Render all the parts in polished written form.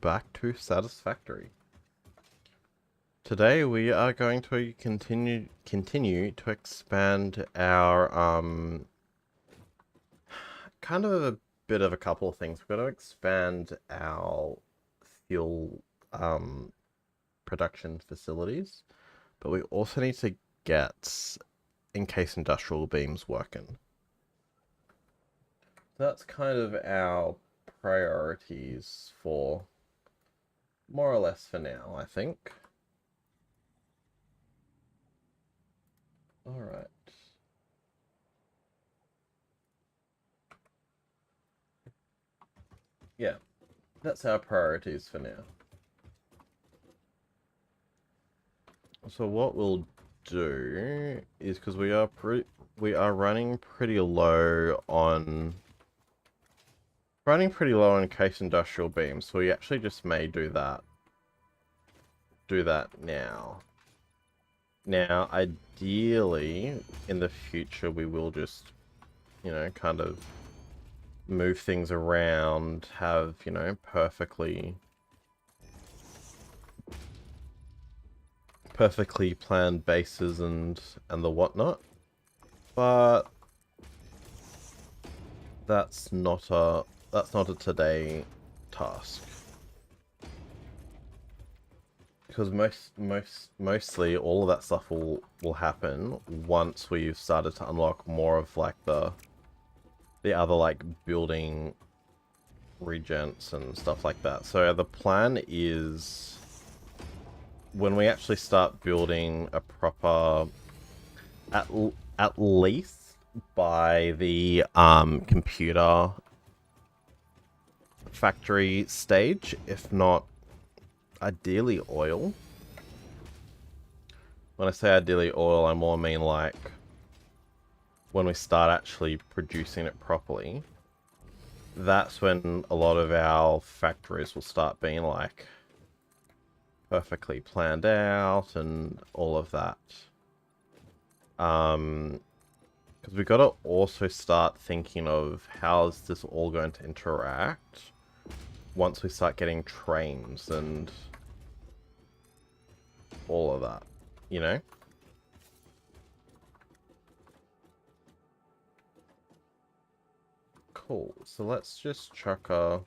back to Satisfactory. Today we are going to continue to expand our kind of a bit of a couple of things. We've got to expand our fuel production facilities, but we also need to get encased industrial beams working. That's kind of our priorities for more or less for now, I think. All right. Yeah, that's our priorities for now. So what we'll do is, because we are running pretty low on encased industrial beams, so we actually just may do that now. Now, ideally, in the future, we will just, you know, kind of move things around, have, you know, perfectly planned bases and the whatnot. But that's not a today task. Because mostly all of that stuff will happen once we've started to unlock more of like the other like building regents and stuff like that. So the plan is when we actually start building a proper at least by the computer factory stage, if not ideally oil. When I say ideally oil, I more mean like when we start actually producing it properly. That's when a lot of our factories will start being like perfectly planned out and all of that. Because we've got to also start thinking of how is this all going to interact once we start getting trains and all of that, you know? Cool. So let's just chuck a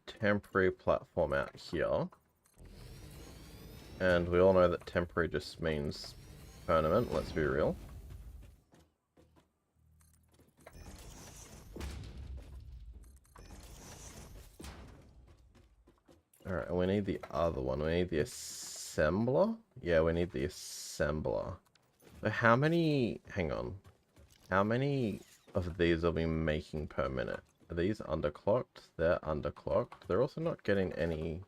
temporary platform out here. And we all know that temporary just means permanent, let's be real. Alright, and we need the other one. We need the assembler? Yeah, we need the assembler. So how many... Hang on. How many of these are we making per minute? Are these underclocked? They're underclocked. They're also not getting any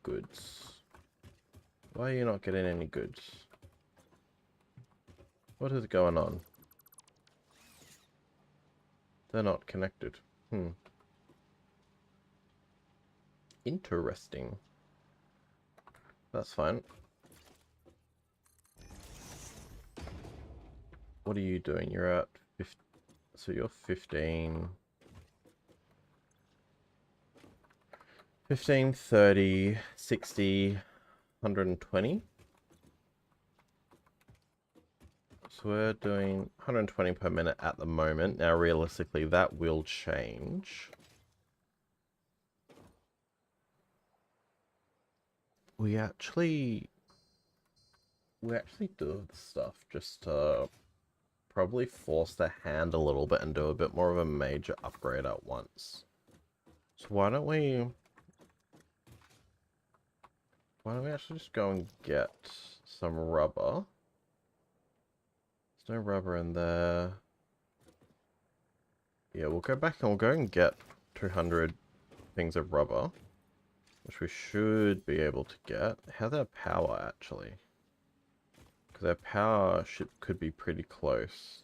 goods. Why are you not getting any goods? What is going on? They're not connected. Interesting. That's fine. What are you doing? You're at 50, so you're 15. 15, 30, 60, 120. So we're doing 120 per minute at the moment. Now, realistically, that will change. We actually do the stuff just to probably force the hand a little bit and do a bit more of a major upgrade at once. So why don't we actually just go and get some rubber? There's no rubber in there. Yeah, we'll go back and we'll go and get 200 things of rubber, which we should be able to get. How's our power, actually? Because our power could be pretty close.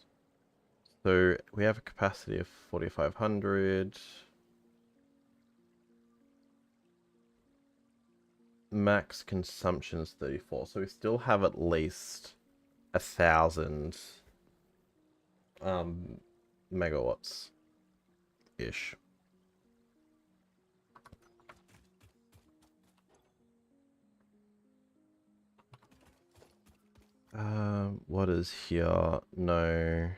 So we have a capacity of 4,500. Max consumption is 34. So we still have at least 1,000 megawatts ish. What is here? No.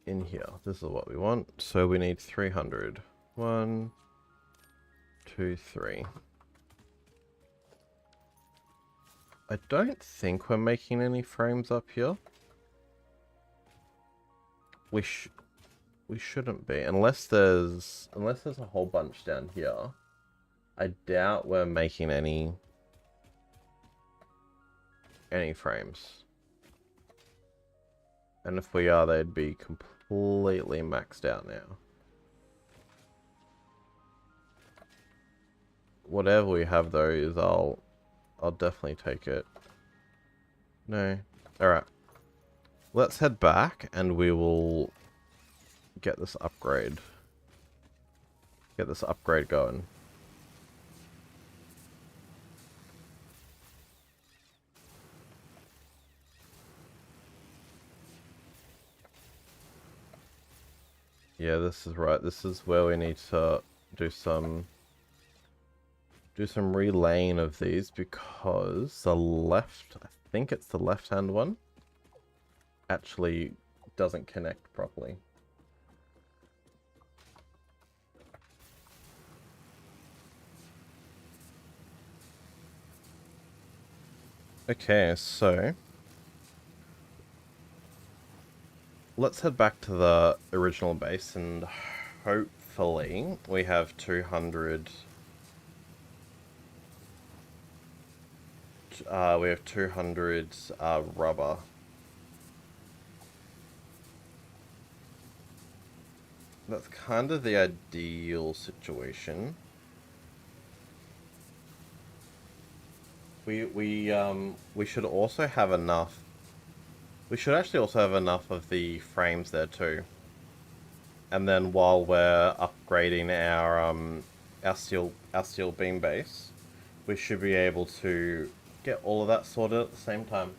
In here. This is what we want. So we need 300. 1, 2, 3. I don't think we're making any frames up here. We shouldn't be, unless there's a whole bunch down here. I doubt we're making any frames. And if we are, they'd be completely maxed out now. Whatever we have though is I'll definitely take it. No. Alright. Let's head back and we will get this upgrade. Get this upgrade going. Yeah, this is right. This is where we need to do some relaying of these, because the left, I think it's the left-hand one, actually doesn't connect properly. Okay, so let's head back to the original base and hopefully we have 200. We have 200 rubber. That's kind of the ideal situation. We should also have enough. We should actually also have enough of the frames there too. And then while we're upgrading our steel beam base, we should be able to get all of that sorted at the same time.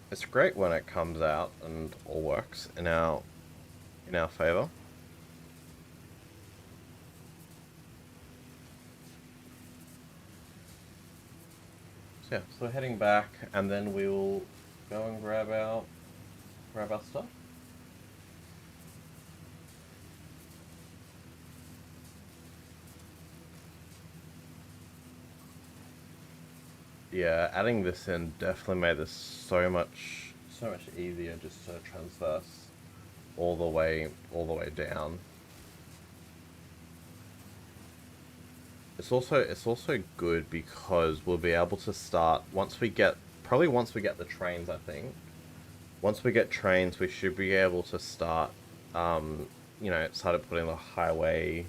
It's great when it comes out and all works in our favor. So yeah, so we're heading back, and then we will go and grab our stuff. Yeah, adding this in definitely made this so much easier just to transverse all the way down. It's also good because we'll be able to start once we get the trains, I think. Once we get trains, we should be able to start started putting the highway-ish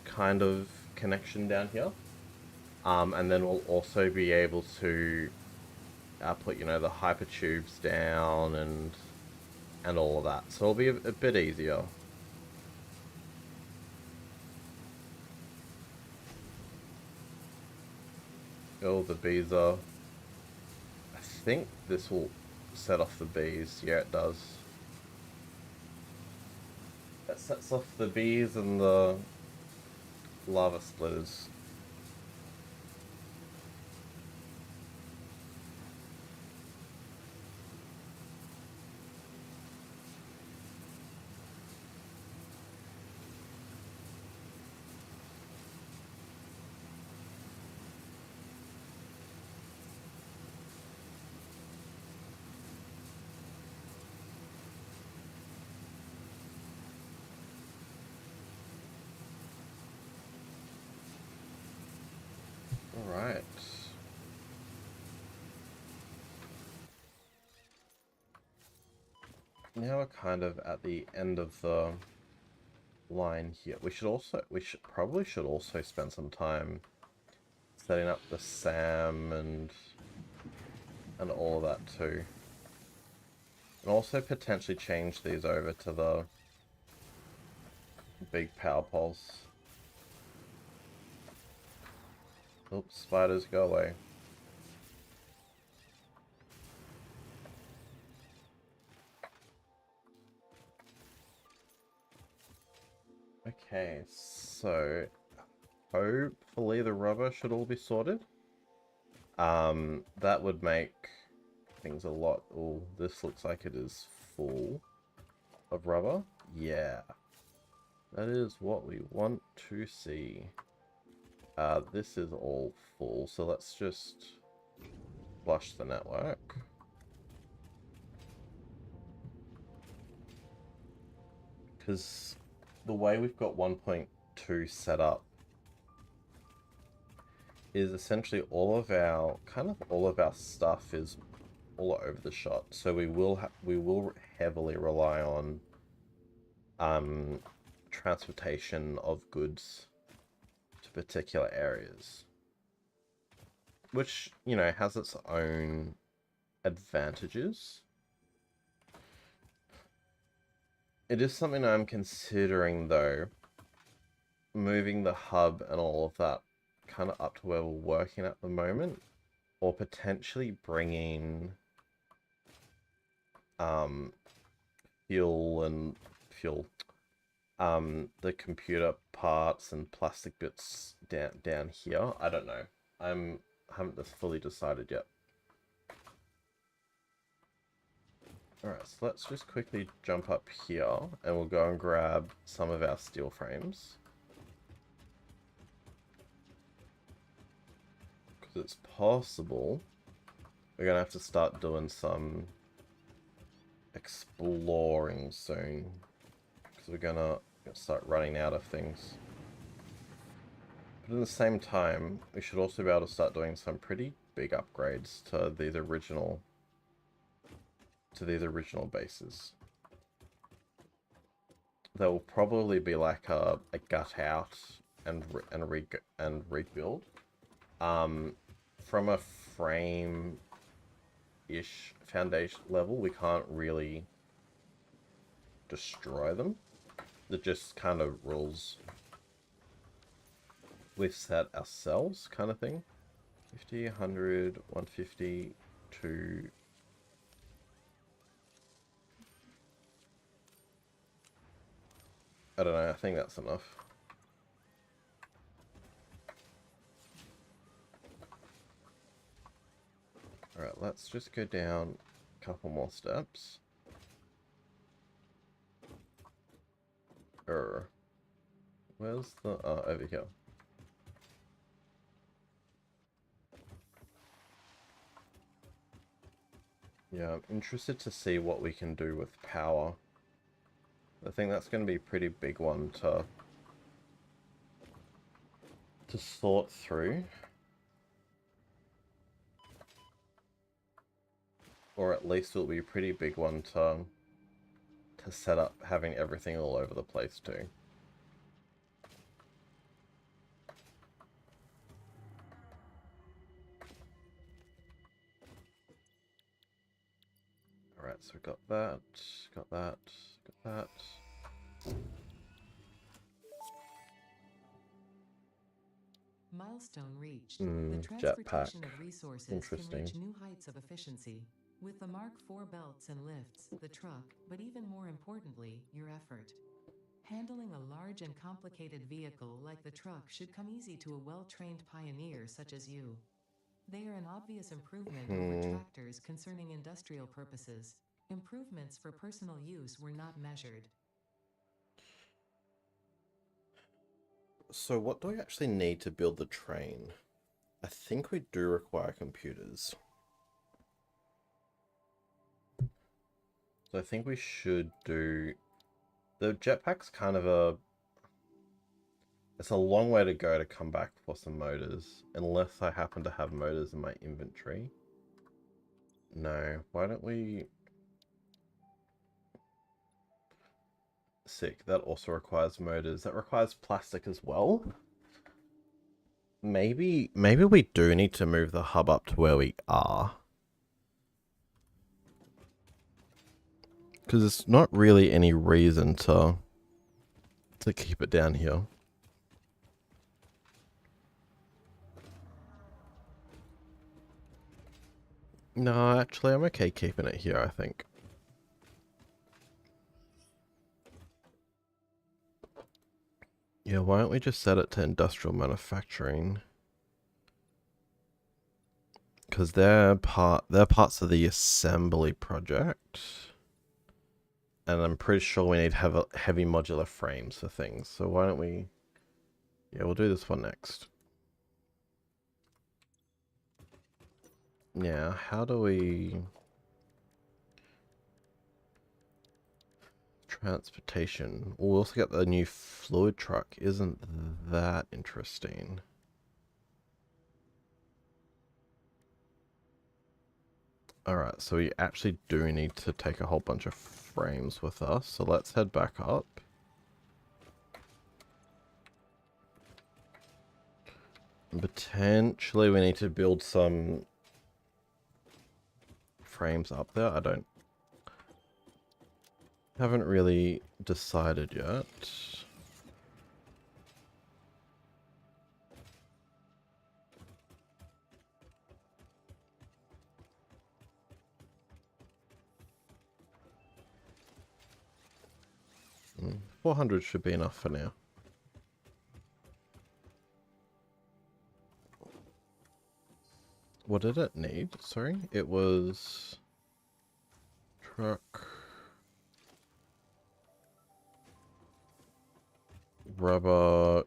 kind of connection down here. And then we'll also be able to put, the hyper tubes down and all of that. So it'll be a bit easier. Oh, the bees are... I think this will set off the bees. Yeah, it does. That sets off the bees and the lava splitters. Alright. Now we're kind of at the end of the line here. We probably should also spend some time setting up the SAM and all of that too. And also potentially change these over to the big power poles. Oops, spiders, go away. Okay, so hopefully the rubber should all be sorted. That would make things a lot... Oh, this looks like it is full of rubber. Yeah, that is what we want to see. This is all full, so let's just flush the network. Because the way we've got 1.2 set up is essentially all of our stuff is all over the shot. So we will heavily rely on transportation of goods to particular areas, which, you know, has its own advantages. It is something I'm considering, though, moving the hub and all of that kind of up to where we're working at the moment, or potentially bringing fuel, the computer parts and plastic bits down here. I don't know. I haven't fully decided yet. Alright, so let's just quickly jump up here and we'll go and grab some of our steel frames. Because it's possible we're going to have to start doing some exploring soon. Because we're going to start running out of things. But at the same time, we should also be able to start doing some pretty big upgrades to these original bases. There will probably be like a gut out and rebuild. From a frame-ish foundation level, we can't really destroy them. They're just kind of rules we've set ourselves, kind of thing. 50, 100, 150, 2... I don't know, I think that's enough. Alright, let's just go down a couple more steps. Where's the... over here. Yeah, I'm interested to see what we can do with power. I think that's going to be a pretty big one to sort through. Or at least it'll be a pretty big one to set up, having everything all over the place too. Alright, so we got that, got that, got that. Milestone reached. The transportation of resources can reach new heights of efficiency. With the Mark IV belts and lifts, the truck, but even more importantly, your effort. Handling a large and complicated vehicle like the truck should come easy to a well-trained pioneer such as you. They are an obvious improvement over tractors concerning industrial purposes. Improvements for personal use were not measured. So what do we actually need to build the train? I think we do require computers. So I think we should do... The jetpack's kind of a... It's a long way to go to come back for some motors. Unless I happen to have motors in my inventory. No, why don't we... Sick, that also requires motors. That requires plastic as well. Maybe we do need to move the hub up to where we are. Because there's not really any reason to keep it down here. No, actually I'm okay keeping it here, I think. Yeah, why don't we just set it to industrial manufacturing? Because they're parts of the assembly project. And I'm pretty sure we need heavy modular frames for things. So why don't we... Yeah, we'll do this one next. Yeah, how do we... Transportation. We'll also get the new fluid truck. Isn't that interesting? Alright, so we actually do need to take a whole bunch of frames with us. So let's head back up. And potentially we need to build some frames up there. Haven't really decided yet. Mm, 400 should be enough for now. What did it need? Sorry, it was truck, rubber,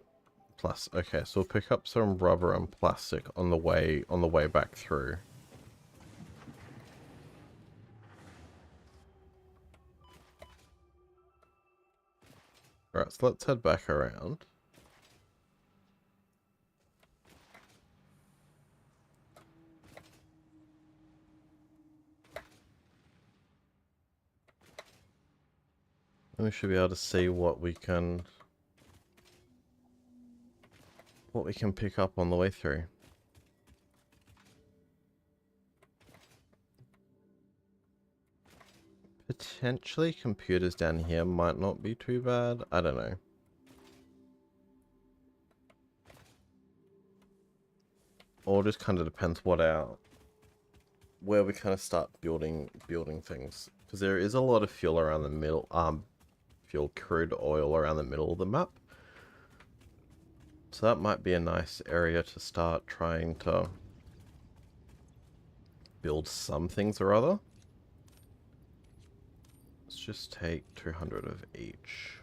plus. Okay, so we'll pick up some rubber and plastic on the way back through. Alright, so let's head back around. And we should be able to see what we can pick up on the way through. Potentially computers down here might not be too bad. I don't know. Or just kind of depends where we kind of start building things. Because there is a lot of fuel around the middle, fuel, crude oil around the middle of the map. So that might be a nice area to start trying to build some things or other. Let's just take 200 of each.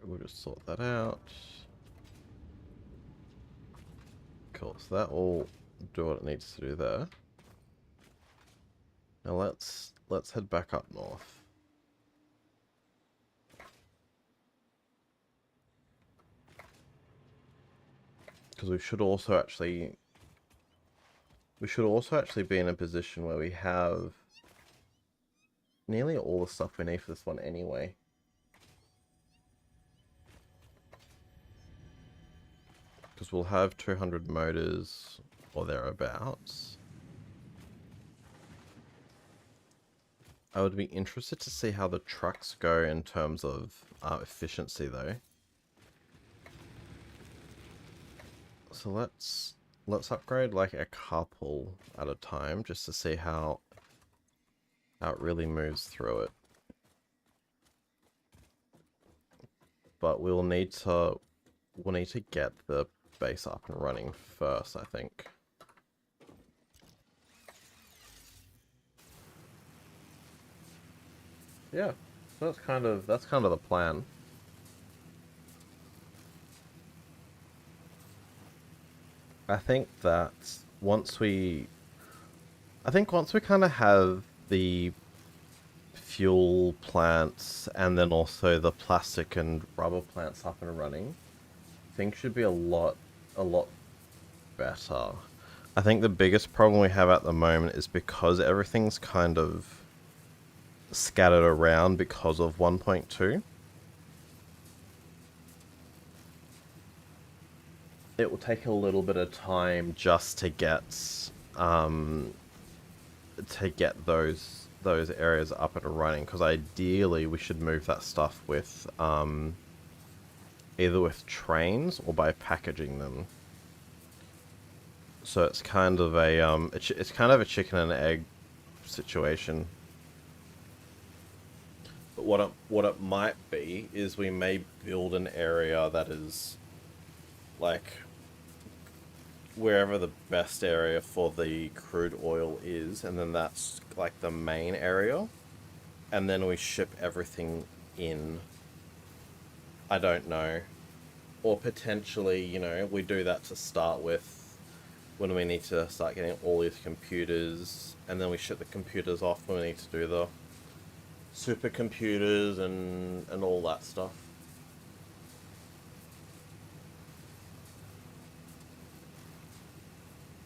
We'll just sort that out. Cool, so that will do what it needs to do there. Now let's head back up north. Because we should also actually be in a position where we have nearly all the stuff we need for this one anyway. Because we'll have 200 motors or thereabouts. I would be interested to see how the trucks go in terms of efficiency though. So let's upgrade like a couple at a time just to see how it really moves through it. But we'll need to get the base up and running first, I think. Yeah, so that's kind of the plan. I think that once we kind of have the fuel plants and then also the plastic and rubber plants up and running, things should be a lot better. I think the biggest problem we have at the moment is because everything's kind of scattered around because of 1.2. It will take a little bit of time just to get those areas up and running, because ideally we should move that stuff with either with trains or by packaging them. So it's kind of a it's kind of a chicken and egg situation. what it might be is we may build an area that is like wherever the best area for the crude oil is, and then that's like the main area, and then we ship everything in. I don't know. Or potentially, we do that to start with when we need to start getting all these computers, and then we ship the computers off when we need to do the supercomputers and all that stuff.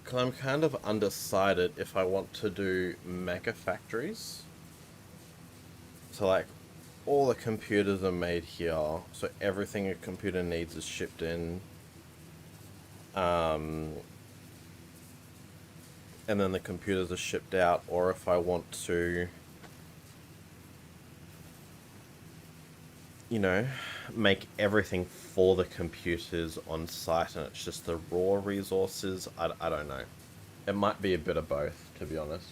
Because I'm kind of undecided if I want to do mega factories. So, like, all the computers are made here, so everything a computer needs is shipped in. Um, and then the computers are shipped out, or if I want to, make everything for the computers on site and it's just the raw resources. I don't know. It might be a bit of both, to be honest.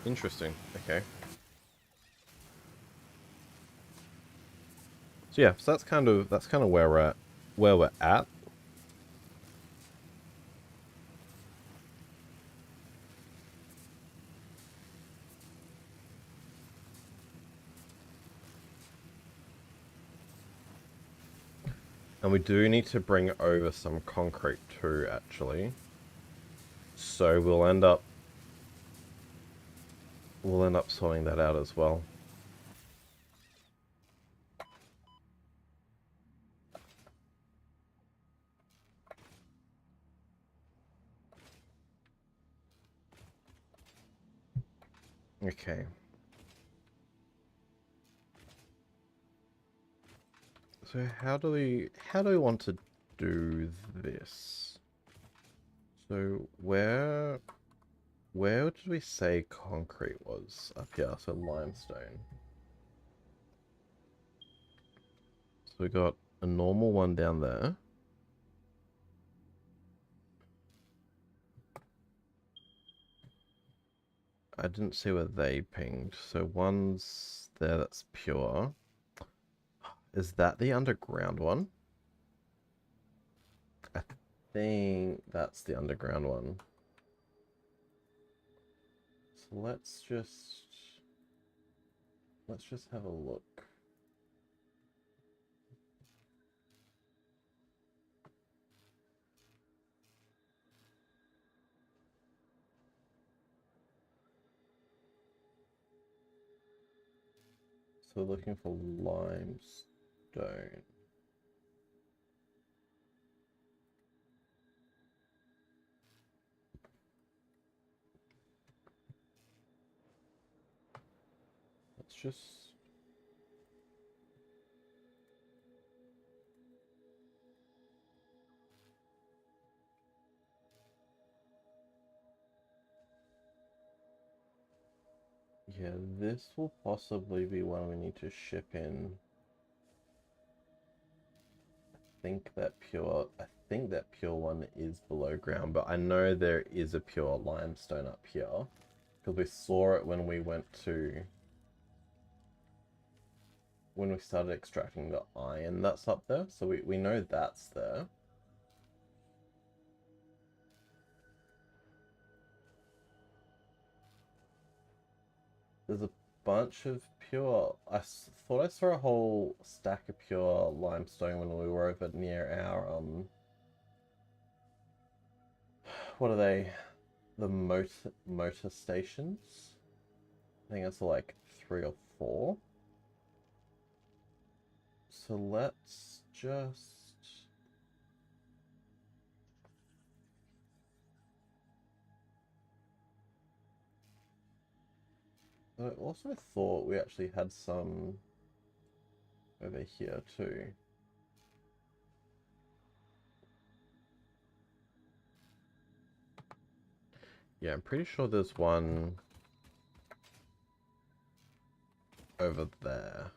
Interesting. Okay. So yeah, so that's kind of where we're at. And we do need to bring over some concrete too, actually. So we'll end up sorting that out as well. Okay. So how do we want to do this? So where did we say concrete was? Up here, so limestone. So we got a normal one down there. I didn't see where they pinged. So one's there that's pure. Is that the underground one? I think that's the underground one. So let's just have a look. So we're looking for limestone. Let's just... Yeah, this will possibly be one we need to ship in. I think that pure one is below ground, but I know there is a pure limestone up here. Because we saw it when we started extracting the iron that's up there. So we know that's there. There's a bunch of pure... thought I saw a whole stack of pure limestone when we were over near our... What are they? The motor stations? I think it's like 3 or 4. So let's just... I also thought we actually had some over here too. Yeah, I'm pretty sure there's one over there.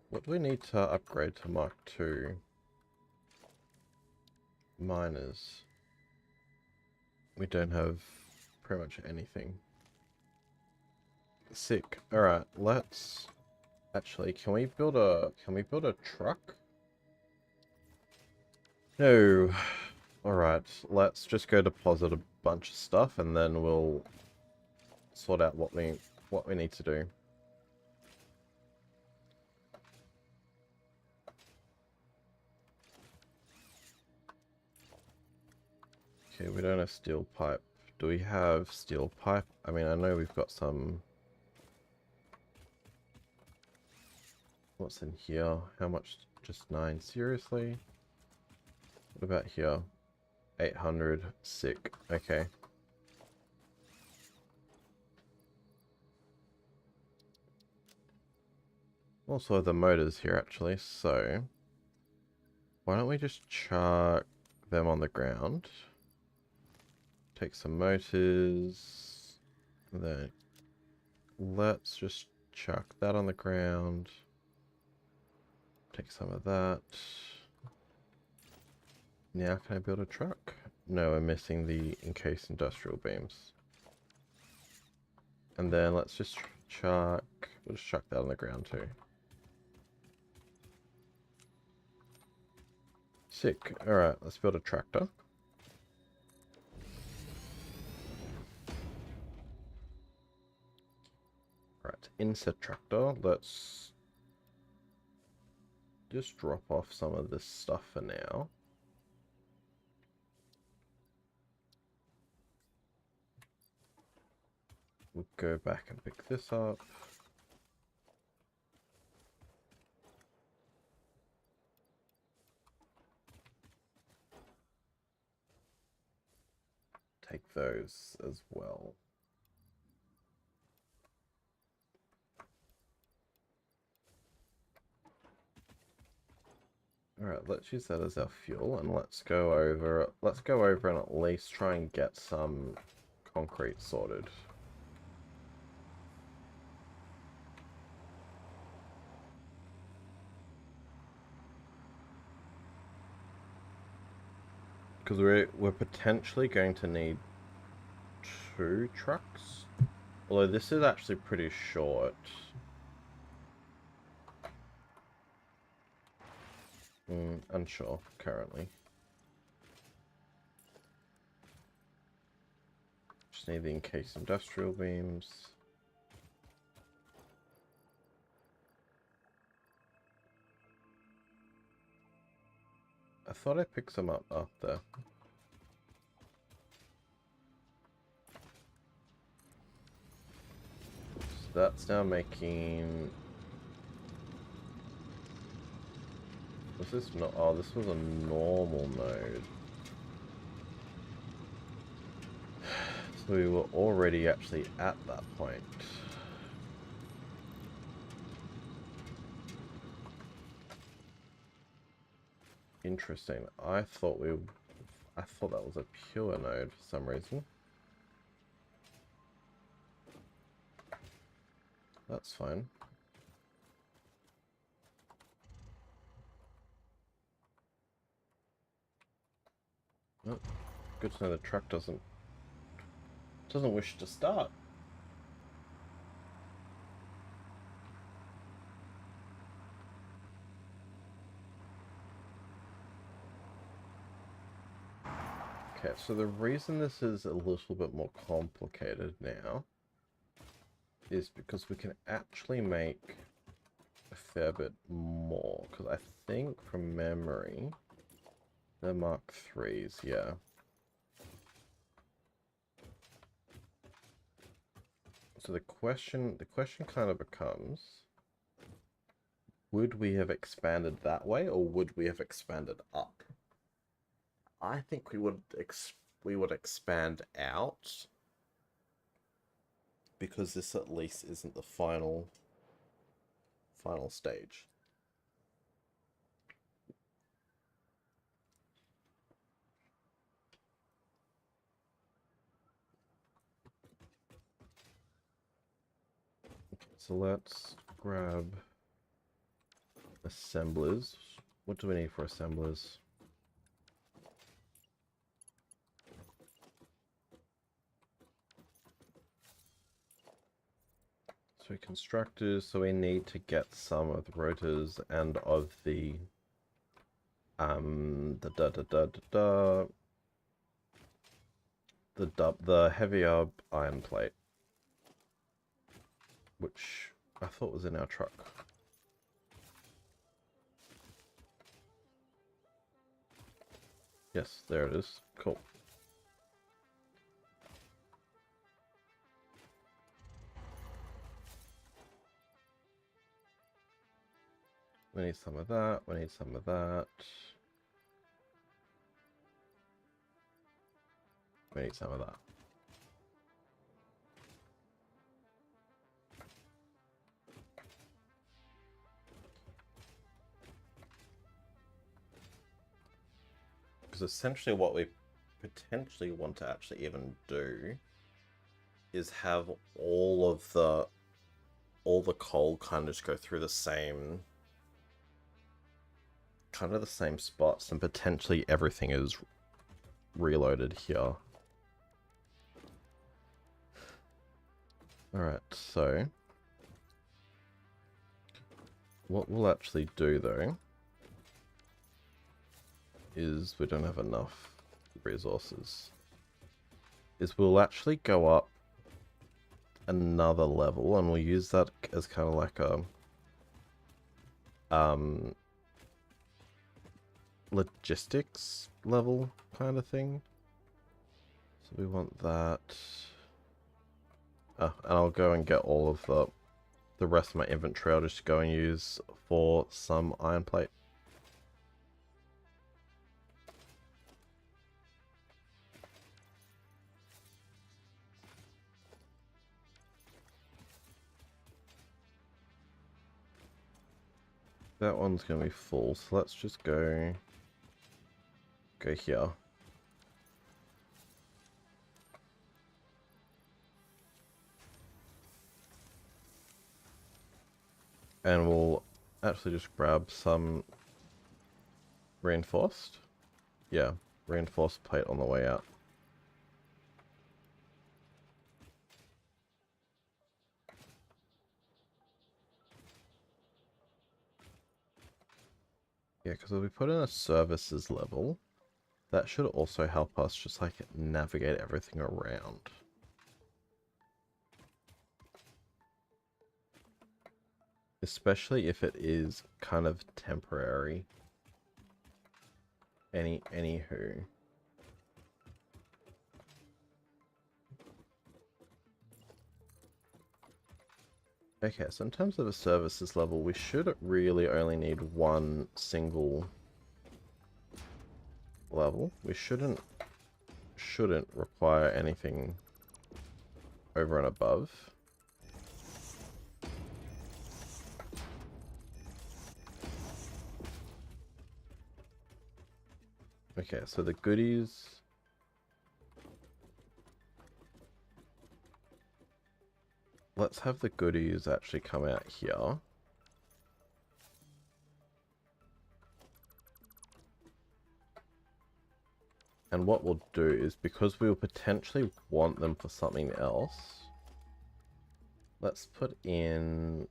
What do we need to upgrade to Mark II? Miners. We don't have pretty much anything. Sick. Alright, let's... Actually, can we build a truck? No. Alright, let's just go deposit a bunch of stuff and then we'll sort out what we need to do. Okay, we don't have steel pipe. Do we have steel pipe? I mean, I know we've got some... What's in here? How much? Just 9. Seriously? What about here? 800. Sick. Okay. Also, the motors here, actually. So, why don't we just chuck them on the ground? Take some motors. And then, let's just chuck that on the ground. Take some of that. Now can I build a truck? No, we're missing the encased industrial beams. And then let's just chuck... We'll just chuck that on the ground too. Sick. Alright, let's build a tractor. Alright, insert tractor. Let's just drop off some of this stuff for now. We'll go back and pick this up. Take those as well. Alright, let's use that as our fuel and let's go over and at least try and get some concrete sorted. Because we're potentially going to need 2 trucks. Although this is actually pretty short. Unsure currently. Just need the encased industrial beams. I thought I picked some up there. So that's now making... Was this not... Oh, this was a normal node. So we were already actually at that point. Interesting. I thought that was a pure node for some reason. That's fine. Oh, good to know the truck doesn't wish to start. Okay, so the reason this is a little bit more complicated now is because we can actually make a fair bit more. Because I think from memory, they're Mark 3s, yeah. So the question kind of becomes, would we have expanded that way or would we have expanded up? I think we would expand out because this at least isn't the final stage. So let's grab assemblers. What do we need for assemblers? So constructors, so we need to get some of the rotors and of the the heavier iron plate, which I thought was in our truck. Yes, there it is. Cool. We need some of that. We need some of that. We need some of that. Because essentially what we potentially want to actually even do is have all the coal kind of just go through the same spots, and potentially everything is reloaded here. Alright, so what we'll actually do though is, we don't have enough resources, is we'll actually go up another level, and we'll use that as kind of like a logistics level kind of thing. So we want that. And I'll go and get all of the rest of my inventory. I'll just go and use for some iron plate. That one's going to be full, so let's just go here. And we'll actually just grab some reinforced. Yeah, reinforced plate on the way out. Yeah, because if we put in a services level, that should also help us just like navigate everything around. Especially if it is kind of temporary. Anywho. Okay, so in terms of a services level, we should really only need one single level. We shouldn't require anything over and above. Okay, so the goodies. Let's have the goodies actually come out here. And what we'll do is, because we'll potentially want them for something else, let's put in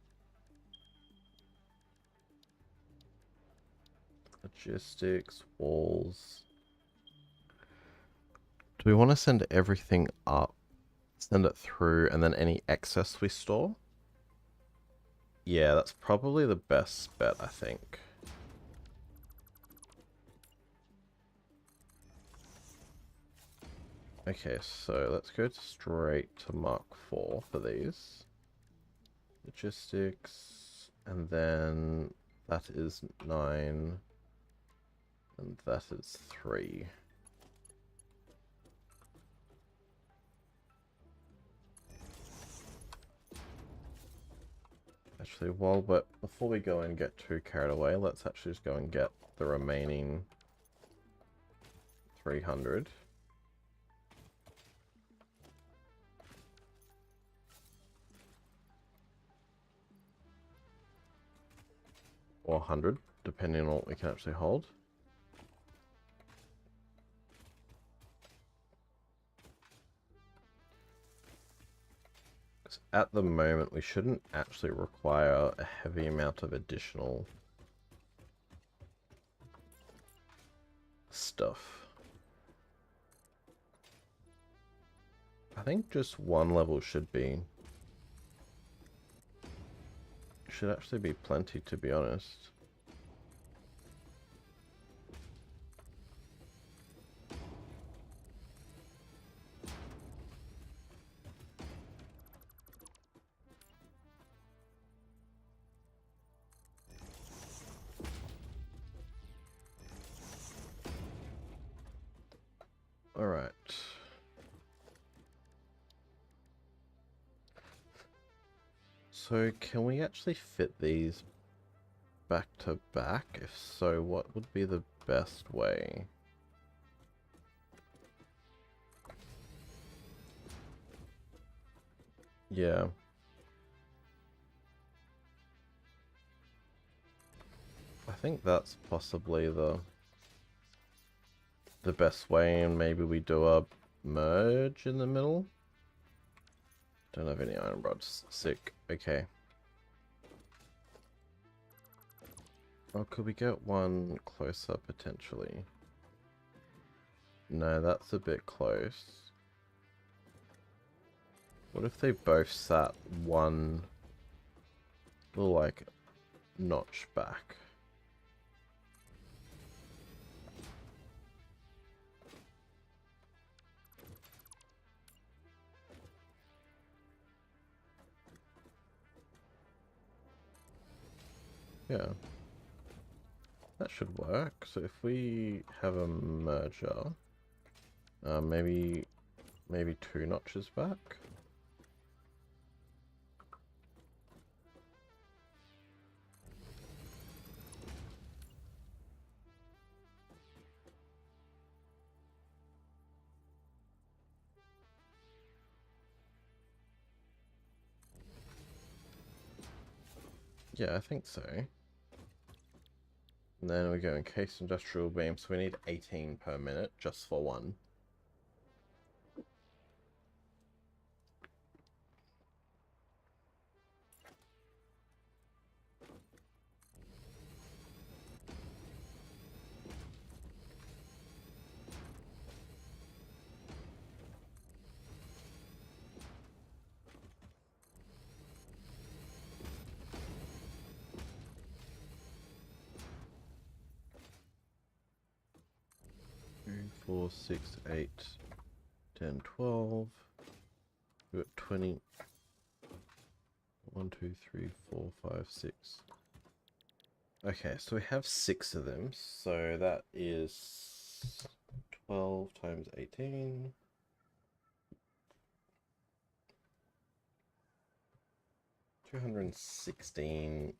logistics, walls. Do we want to send everything up? Send it through, and then any excess we store? Yeah, that's probably the best bet, I think. Okay, so let's go straight to Mark 4 for these. Logistics, and then that is 9, and that is 3. Actually, before we go and get too carried away, let's actually just go and get the remaining 300. Or 100, depending on what we can actually hold. at the moment we shouldn't actually require a heavy amount of additional stuff. I think just one level should actually be plenty, to be honest. All right. So can we actually fit these back to back? If so, what would be the best way? Yeah. I think that's possibly the best way, and maybe we do a merge in the middle. Don't have any iron rods. Sick. Okay. Oh, could we get one closer potentially? No, that's a bit close. What if they both sat one little, like, notch back? Yeah. That should work. So if we have a merger, maybe 2 notches back. Yeah, I think so. And then we go encased industrial beam, so we need 18 per minute just for one. Two, 4, 6, 8, 10, 12. We got 20. 1, 2, 3, 4, 5, 6. Okay, so we have 6 of them. So that is 12 times 18. 216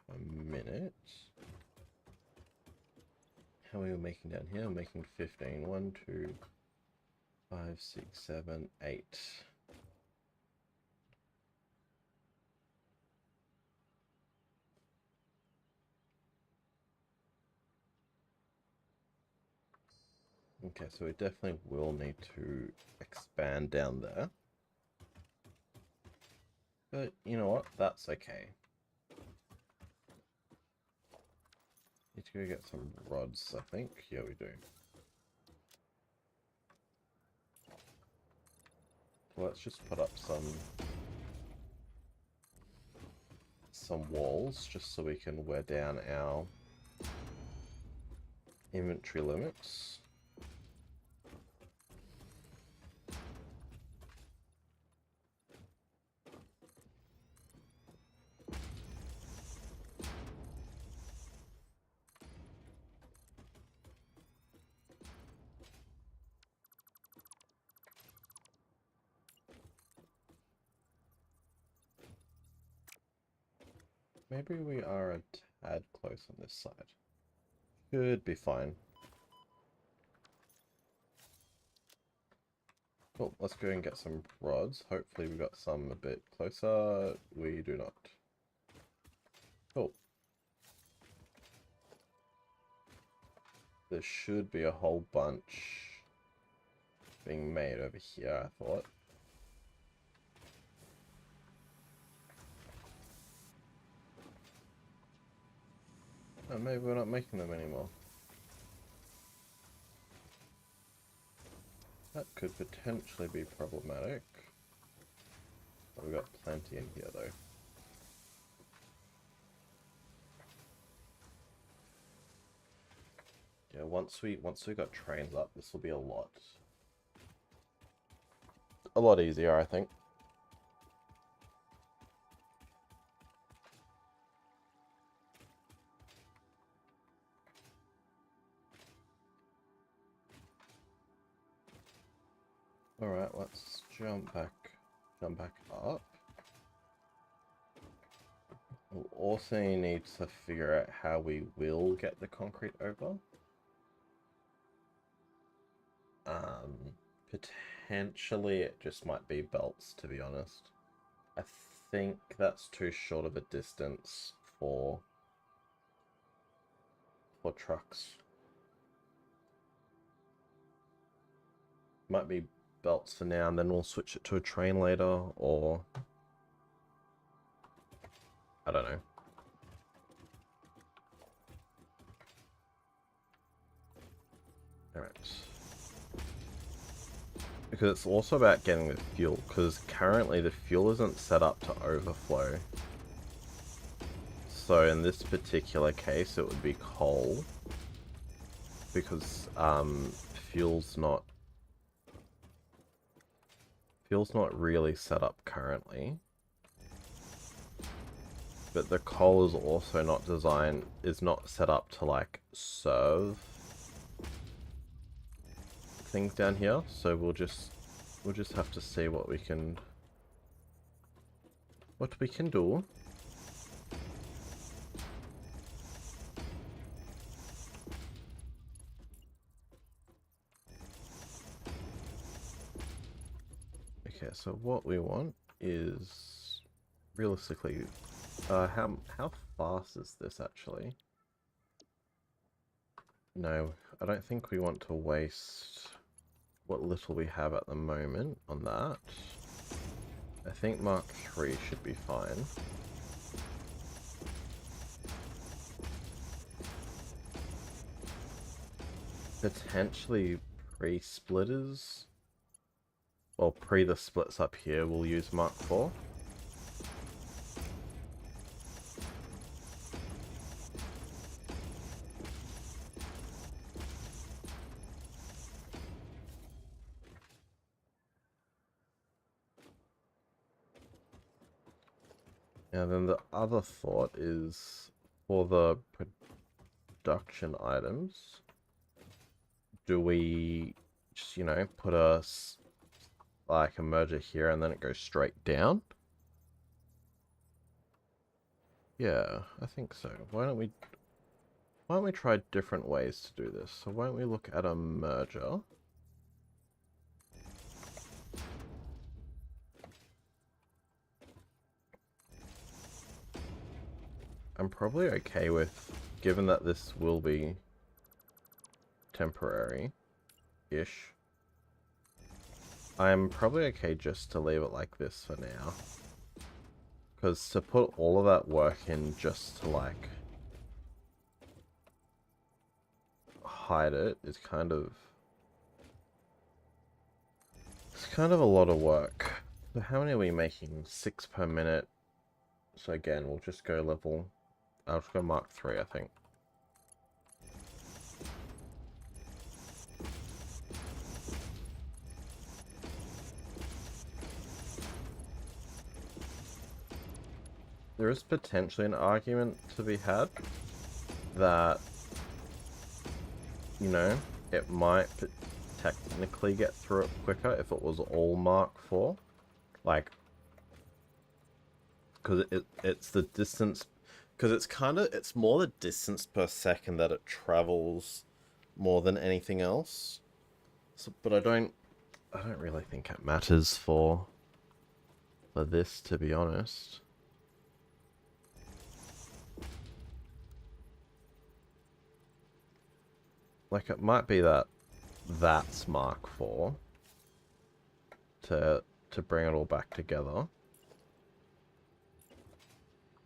a minute. How are we making down here? I'm making 15. 1, 2, 5, 6, 7, 8. Okay, so we definitely will need to expand down there. But you know what? That's okay. Need to go get some rods, I think. Yeah, we do. Let's just put up some walls just so we can wear down our inventory limits. Maybe we are a tad close on this side. Should be fine. Well, let's go and get some rods. Hopefully we got some a bit closer. We do not. Cool. There should be a whole bunch being made over here, I thought. Oh, maybe we're not making them anymore. That could potentially be problematic. But we've got plenty in here though. Yeah, once we got trains up, this will be a lot easier, I think. Alright, let's jump back up. We'll also need to figure out how we will get the concrete over. Potentially it just might be belts, to be honest. I think that's too short of a distance for trucks. Might be belts for now, and then we'll switch it to a train later, or I don't know. Alright. Because it's also about getting the fuel, because currently the fuel isn't set up to overflow. So in this particular case it would be coal, because fuel's not really set up currently. But the coal is also not set up to like serve things down here, so we'll just have to see what we can do. Okay, so what we want is realistically, how fast is this actually? No, I don't think we want to waste what little we have at the moment on that. I think Mark 3 should be fine. Potentially pre-splitters. Well, pre the splits up here, we'll use Mark 4. And then the other thought is for the production items, do we just, you know, put a merger here and then it goes straight down? Yeah, I think so. Why don't we try different ways to do this? So why don't we look at a merger? I'm probably okay with, given that this will be temporary-ish, I'm probably okay just to leave it like this for now. Because to put all of that work in just to, like, hide it is kind of... It's kind of a lot of work. So how many are we making? 6 per minute. So again, we'll just go level... I'll just go Mark 3, I think. There is potentially an argument to be had that, you know, it might technically get through it quicker if it was all Mark 4. Like, because it's the distance, because it's more the distance per second that it travels more than anything else. So, but I don't really think it matters for this, to be honest. Like, it might be that that's Mark 4 to bring it all back together.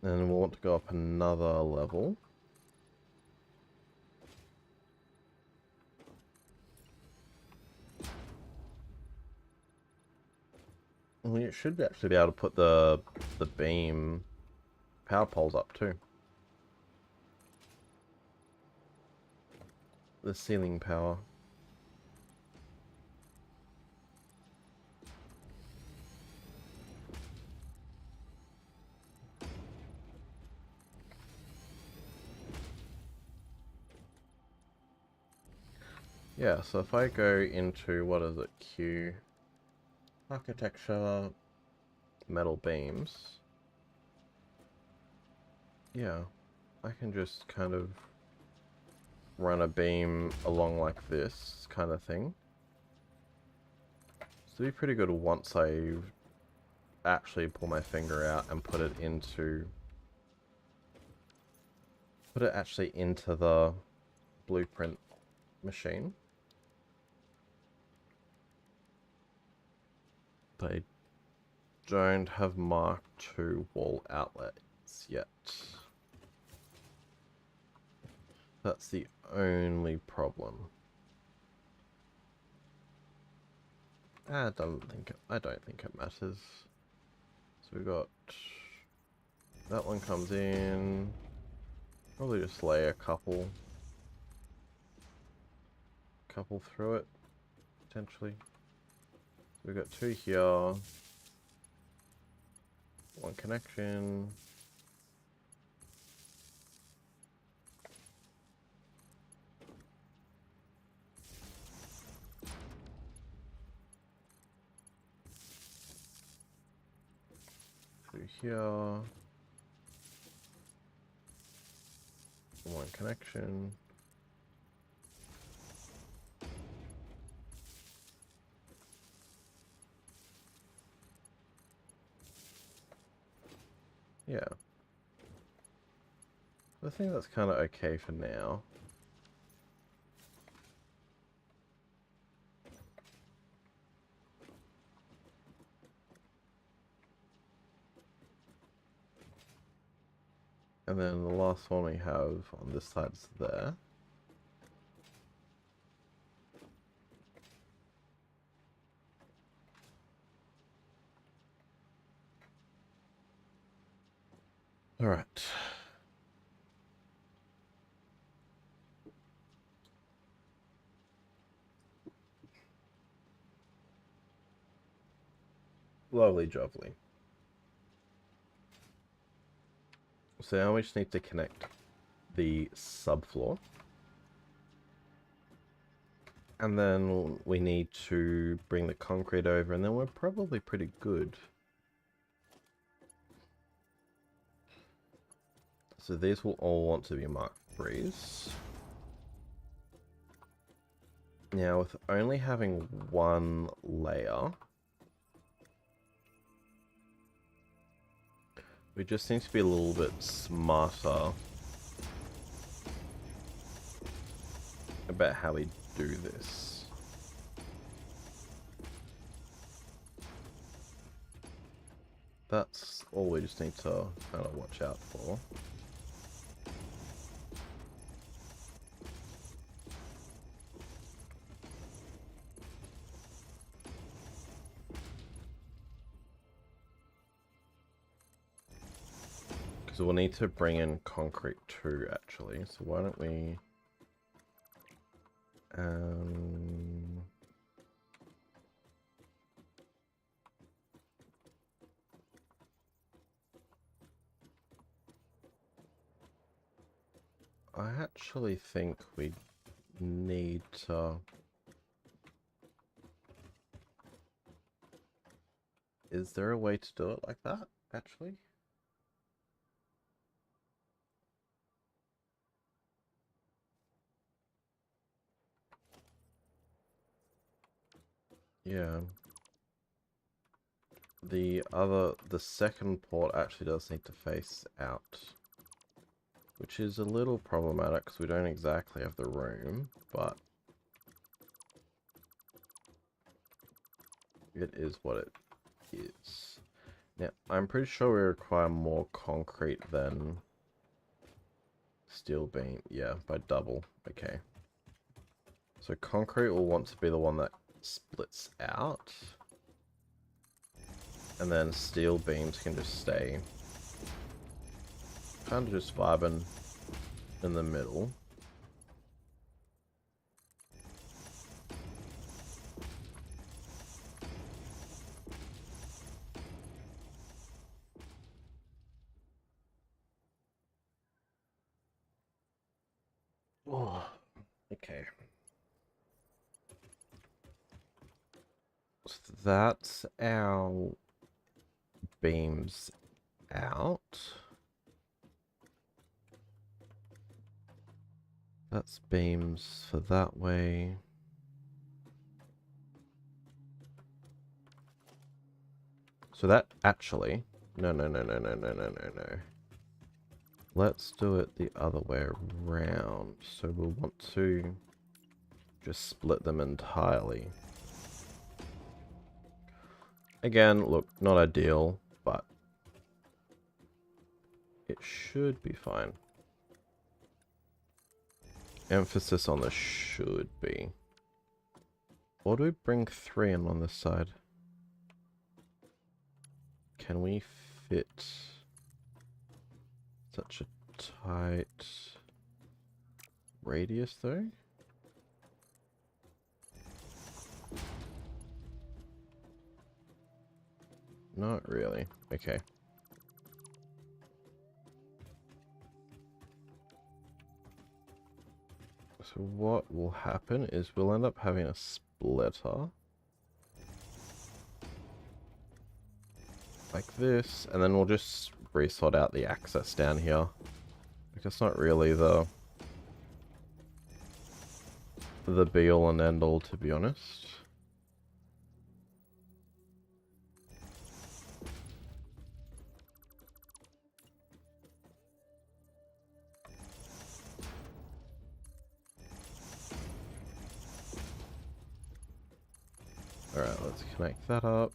And we'll want to go up another level. We should actually be able to put the beam power poles up too. The ceiling power. Yeah, so if I go into, what is it, Q, architecture, metal beams, yeah, I can just kind of run a beam along like this kind of thing. So it'll be pretty good once I actually pull my finger out and put it actually into the blueprint machine. They don't have Mark II wall outlets yet. That's the only problem. I don't think it matters. So we got that one comes in. Probably just lay a couple through it potentially. So we've got two here. One connection. Two here. One connection. Yeah. I think that's kind of okay for now. And then the last one we have on this side is there. Alright. Lovely jubbly. So now we just need to connect the subfloor. And then we need to bring the concrete over, and then we're probably pretty good. So these will all want to be Mark IIIs. Now, with only having one layer, we just need to be a little bit smarter about how we do this. That's all we just need to kind of watch out for. Because we'll need to bring in concrete too, actually. So why don't we... I actually think we need to... Is there a way to do it like that, actually? Yeah. The second port actually does need to face out. Which is a little problematic because we don't exactly have the room, but it is what it is. Now, I'm pretty sure we require more concrete than steel beam. Yeah, by double. Okay. So concrete will want to be the one that splits out. And then steel beams can just stay. Kind of just vibing in the middle. Oh, okay. So that's our beams out. That's beams for that way. So that actually... No. Let's do it the other way around. So we'll want to just split them entirely. Again, look, not ideal, but it should be fine. Emphasis on the should be. Or do we bring 3 in on this side? Can we fit such a tight radius though? Not really. Okay. So what will happen is we'll end up having a splitter. Like this, and then we'll just resort out the access down here. Like it's not really the be all and end all, to be honest. Alright, let's connect that up.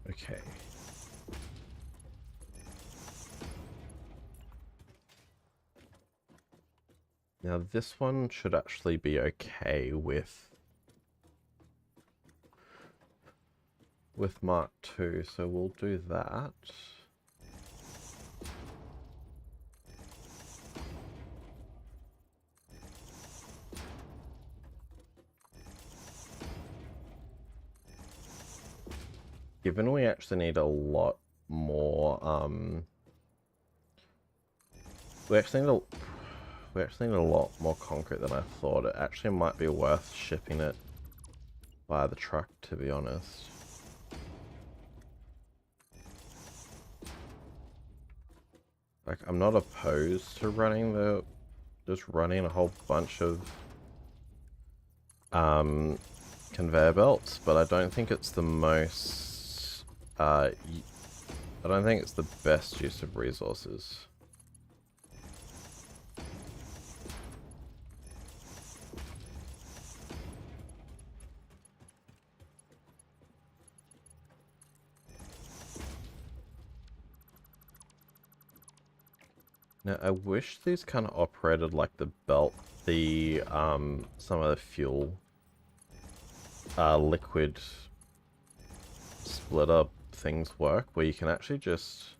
Okay. Now this one should actually be okay with Mark II, so we'll do that. Given we actually need a lot more, we actually need a lot more concrete than I thought. It actually might be worth shipping it by the truck, to be honest. Like, I'm not opposed to running just running a whole bunch of conveyor belts, but I don't think it's the most, I don't think it's the best use of resources. Now, I wish these kind of operated like the belt, some of the fuel, liquid splitter things work, where you can actually just,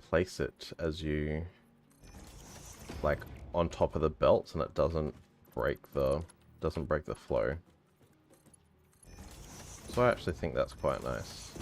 place it as you, like, on top of the belts, and it doesn't break the flow. So I actually think that's quite nice.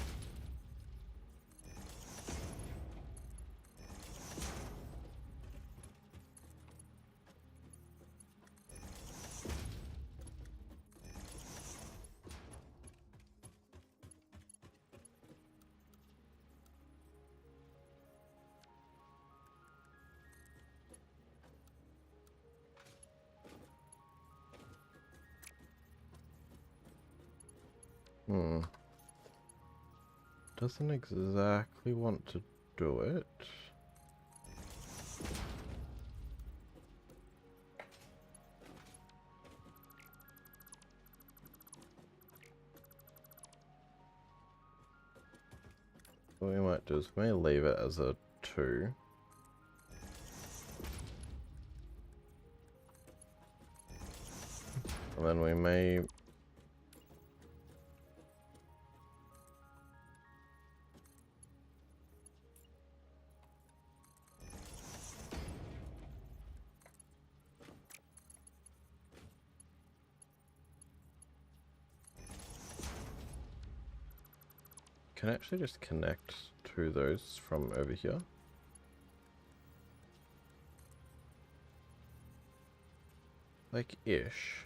Doesn't exactly want to do it. What we might do is we may leave it as a 2. And then we may... Can I actually just connect to those from over here? Like, ish.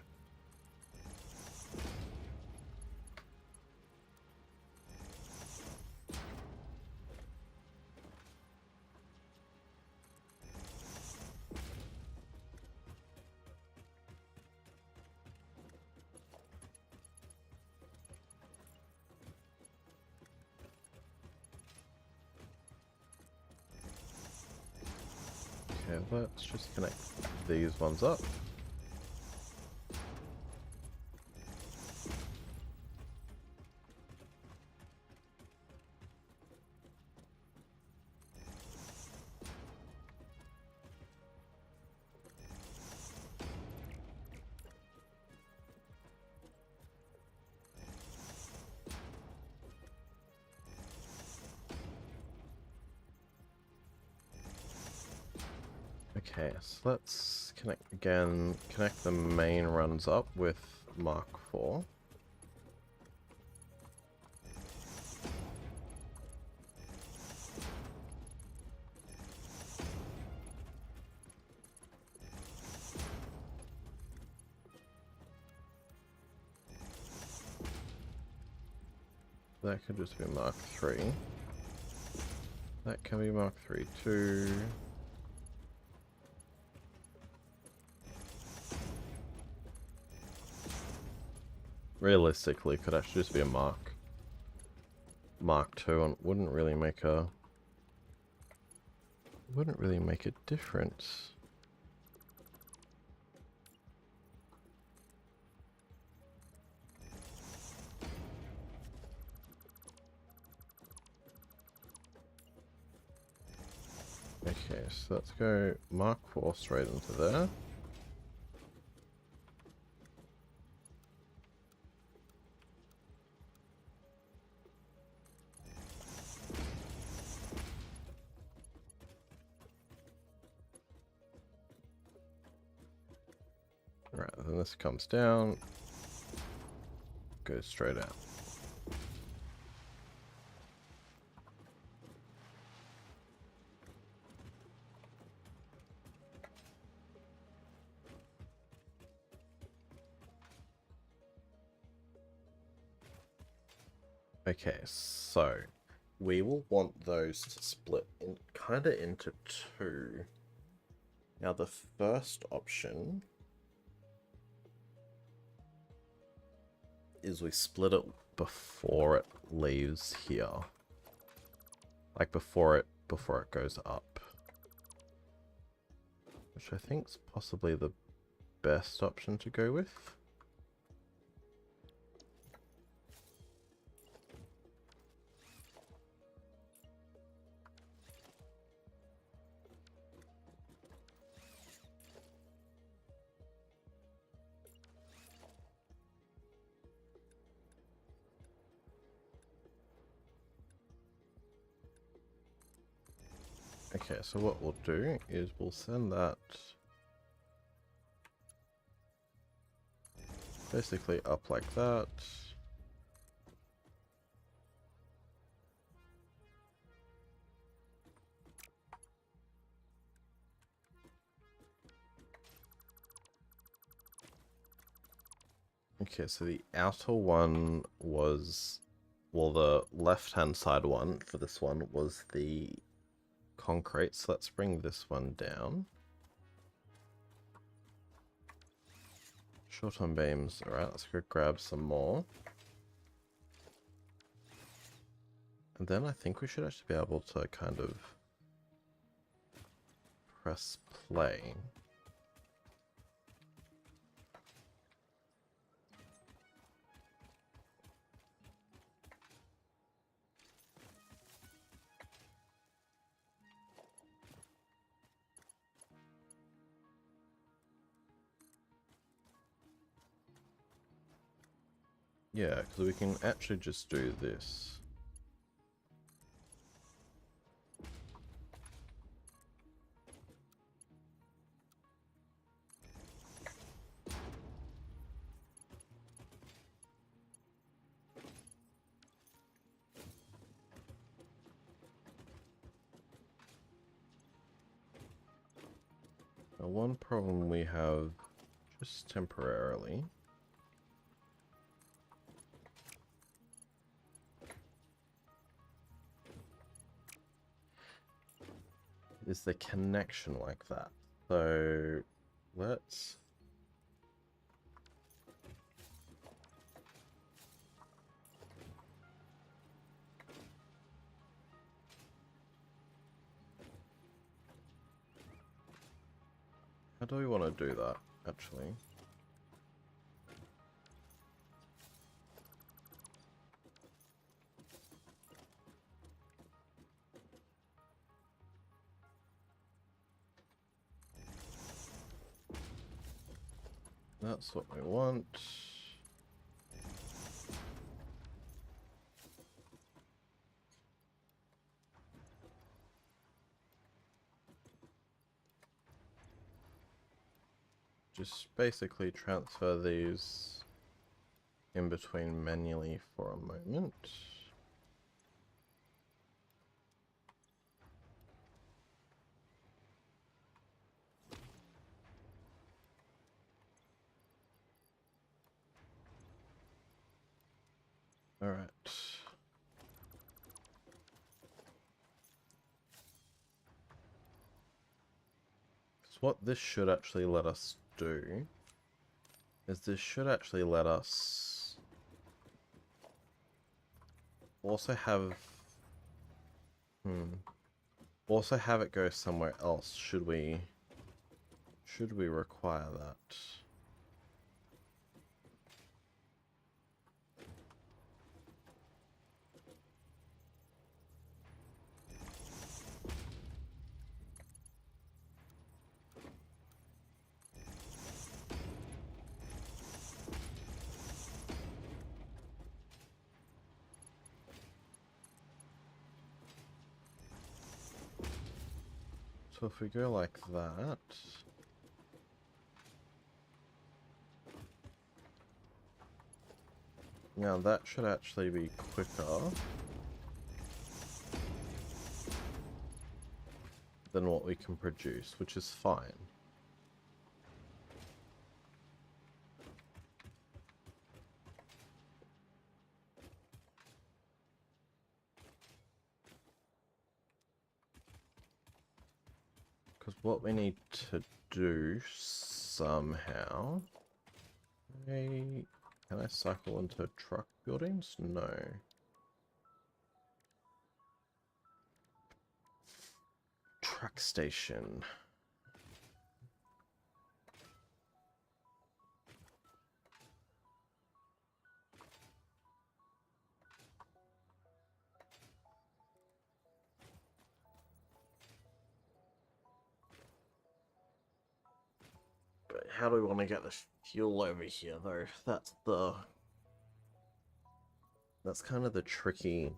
Okay, let's just connect these ones up. Okay, so let's connect again, connect the main runs up with Mark 4. That could just be Mark 3. That can be Mark 3 too. Realistically, could actually just be a Mark 2 and wouldn't really make a difference. Okay, so let's go Mark 4 straight into there. Right, then this comes down, goes straight out. Okay, so we will want those to split in kind of into 2. Now the first option is we split it before it leaves here. Like before it goes up. Which I think is possibly the best option to go with. Okay, so what we'll do is we'll send that basically up like that. Okay, so the outer one was, well, the left-hand side one for this one was the concrete, so let's bring this one down. Short-on beams, alright, let's go grab some more. And then I think we should actually be able to kind of press play. Yeah, because we can actually just do this. Now, one problem we have, just temporarily, is the connection like that. So let's how do we want to do that actually? That's what we want. Just basically transfer these in between manually for a moment. All right. So what this should actually let us do is this should actually let us also have also have it go somewhere else should we require that. So if we go like that, now that should actually be quicker than what we can produce, which is fine. Because what we need to do somehow... Hey, can I cycle into truck buildings? No. Truck station. But how do we want to get the fuel over here, though? That's kind of the tricky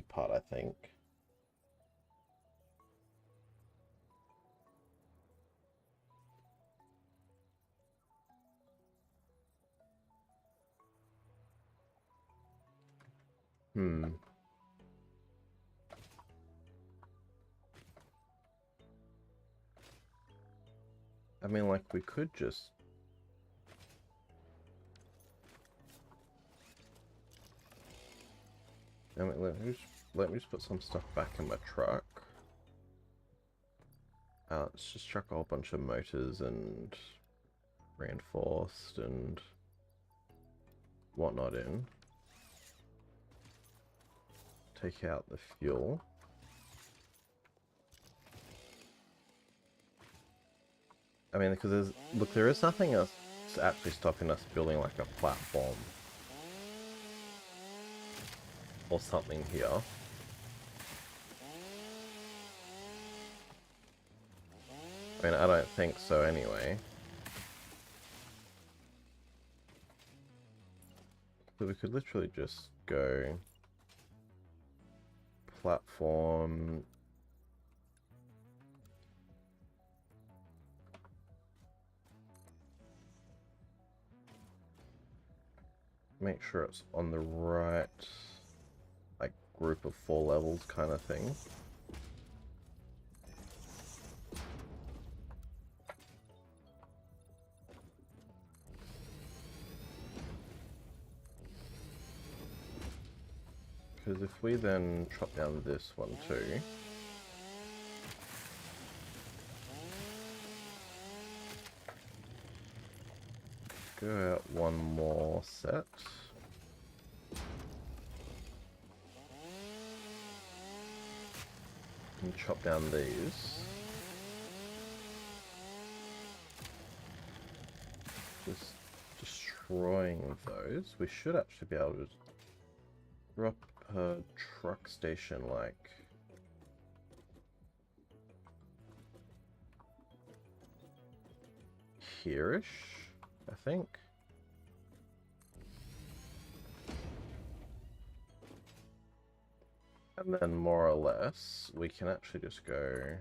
part, I think. I mean, like, we could just... I mean, let me just put some stuff back in my truck. Let's just chuck a whole bunch of motors and reinforced and whatnot in. Take out the fuel. I mean, because there is nothing else actually stopping us building like a platform or something here. I mean, I don't think so anyway. we could literally just go platform, make sure it's on the right, like, group of 4 levels kind of thing. Because if we then chop down this one too, go out one more set. And chop down these. Just destroying those. We should actually be able to drop a truck station like here-ish, I think. And then more or less, we can actually just go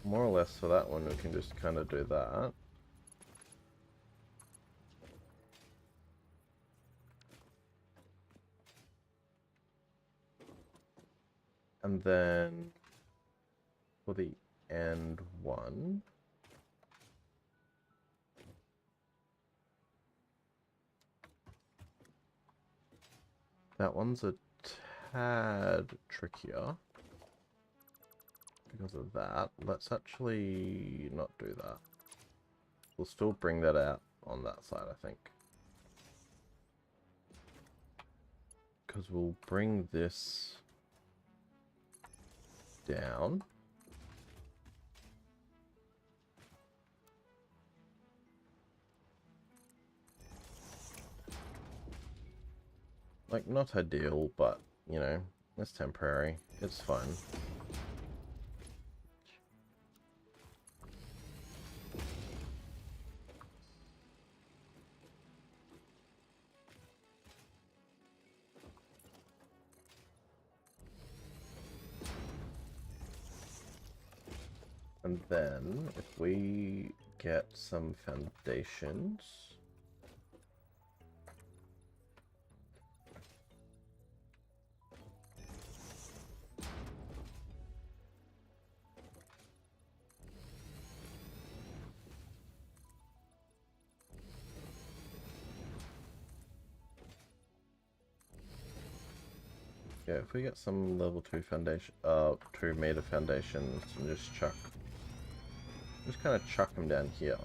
more or less for that one, we can just kind of do that. And then for the end one, that one's a tad trickier because of that. Let's actually not do that. We'll still bring that out on that side, I think. Because we'll bring this down. Like, not ideal, but, you know, it's temporary. It's fine. And then, if we get some foundations, yeah, if we get some level 2 foundation, 2 meter foundations, and just kind of chuck them down here.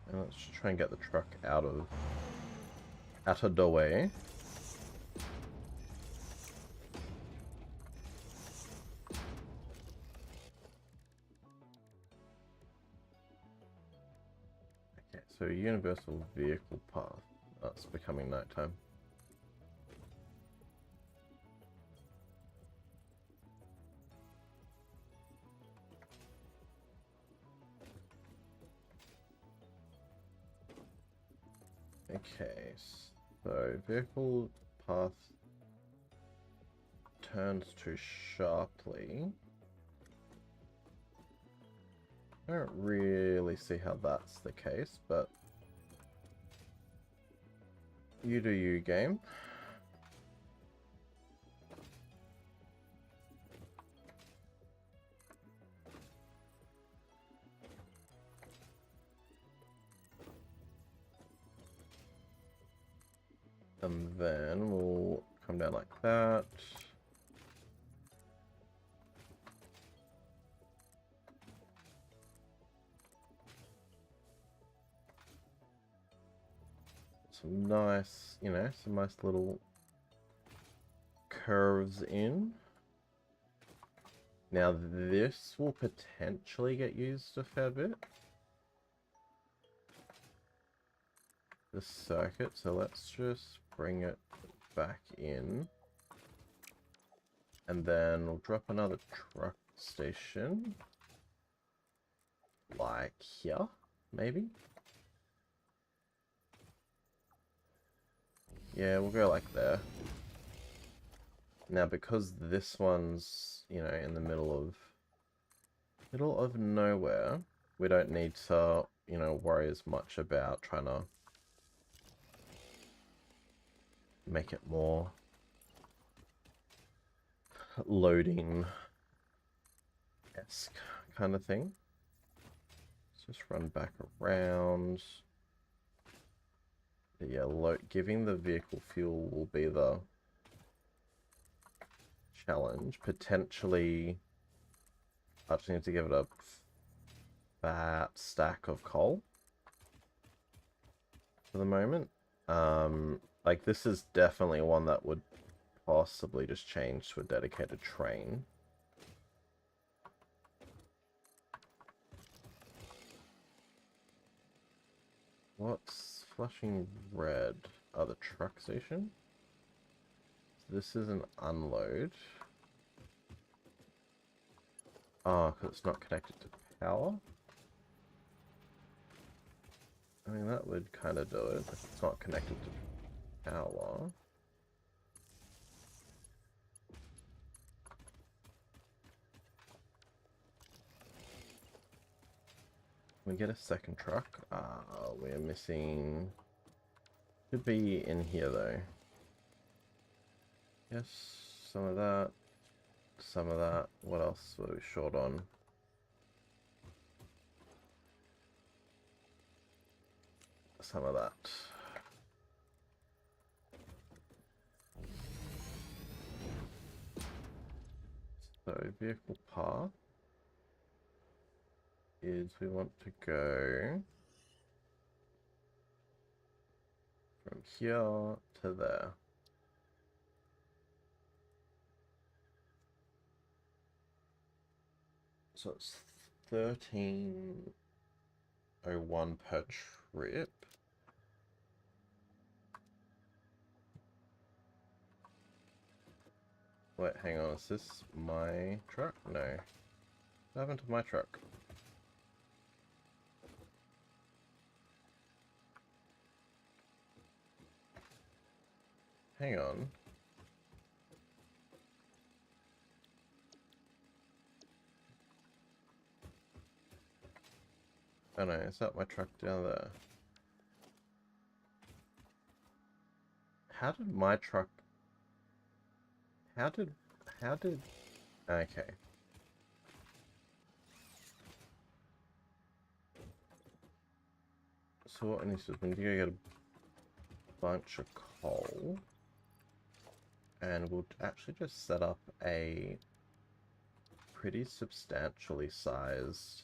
And let's just try and get the truck out of the way. Okay, so universal vehicle path. That's becoming nighttime. Okay, so vehicle path turns too sharply. I don't really see how that's the case, but you do you, game. And then we'll come down like that. Some nice, you know, some nice little curves in. Now this will potentially get used a fair bit. the circuit, so let's just bring it back in. And then we'll drop another truck station. Like here, maybe? Yeah, we'll go like there. Now, because this one's, you know, in the middle of nowhere, we don't need to, you know, worry as much about trying to make it more loading-esque kind of thing. Let's just run back around. But yeah, giving the vehicle fuel will be the challenge. Potentially, I just need to give it a fat stack of coal for the moment. Like, this is definitely one that would possibly just change to a dedicated train. What's flashing red? Oh, the truck station? So this is an unload. Oh, because it's not connected to power? I mean, that would kind of do it if it's not connected to power. We get a second truck. We're missing... Could be in here, though. Yes, some of that. Some of that. What else were we short on? Some of that. So, vehicle path is we want to go from here to there. So it's 1301 per trip. Wait, hang on, is this my truck? No. What happened to my truck? Hang on. Oh no, is that my truck down there? How did my truck... How did... Okay. So what I need to do is we need to go get a bunch of coal. And we'll actually just set up a pretty substantially sized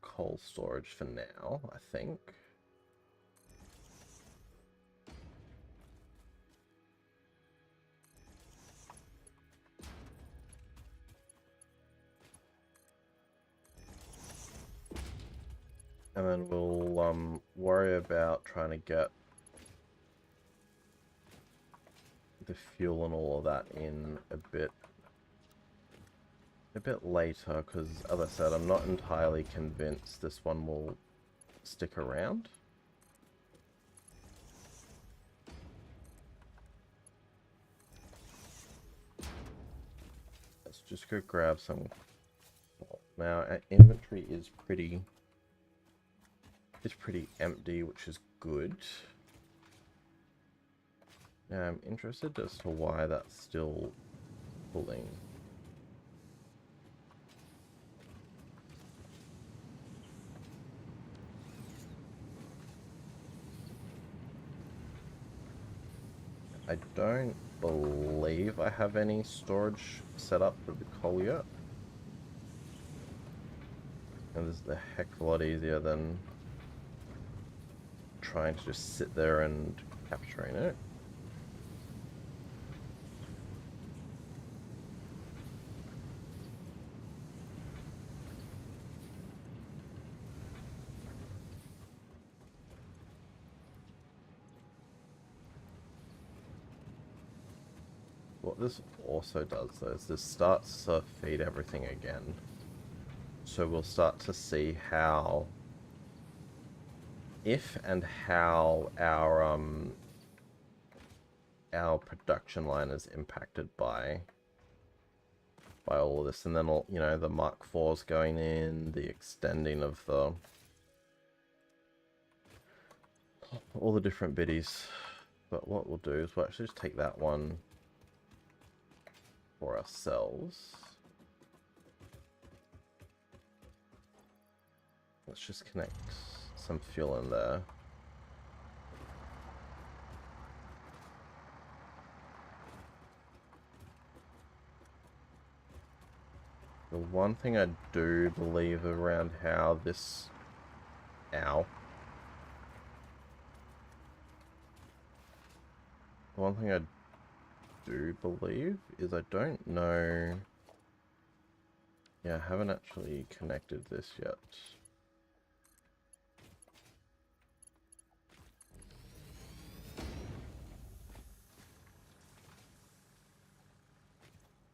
coal storage for now, I think. And then we'll worry about trying to get the fuel and all of that in a bit later, because as I said, I'm not entirely convinced this one will stick around. Let's just go grab some. Now our inventory is pretty empty, which is good. Now I'm interested as to why that's still pulling. I don't believe I have any storage set up for the coal yet. And this is a heck of a lot easier than trying to just sit there and capturing it. What this also does though is this starts to feed everything again. So we'll start to see how, if and how our production line is impacted by all of this, and then all, you know, the Mark IV's going in, the extending of the all the different biddies. But what we'll do is we'll actually just take that one for ourselves. Let's just connect some fuel in there. The one thing I do believe around how this... Ow. The one thing I do believe is I don't know... Yeah, I haven't actually connected this yet.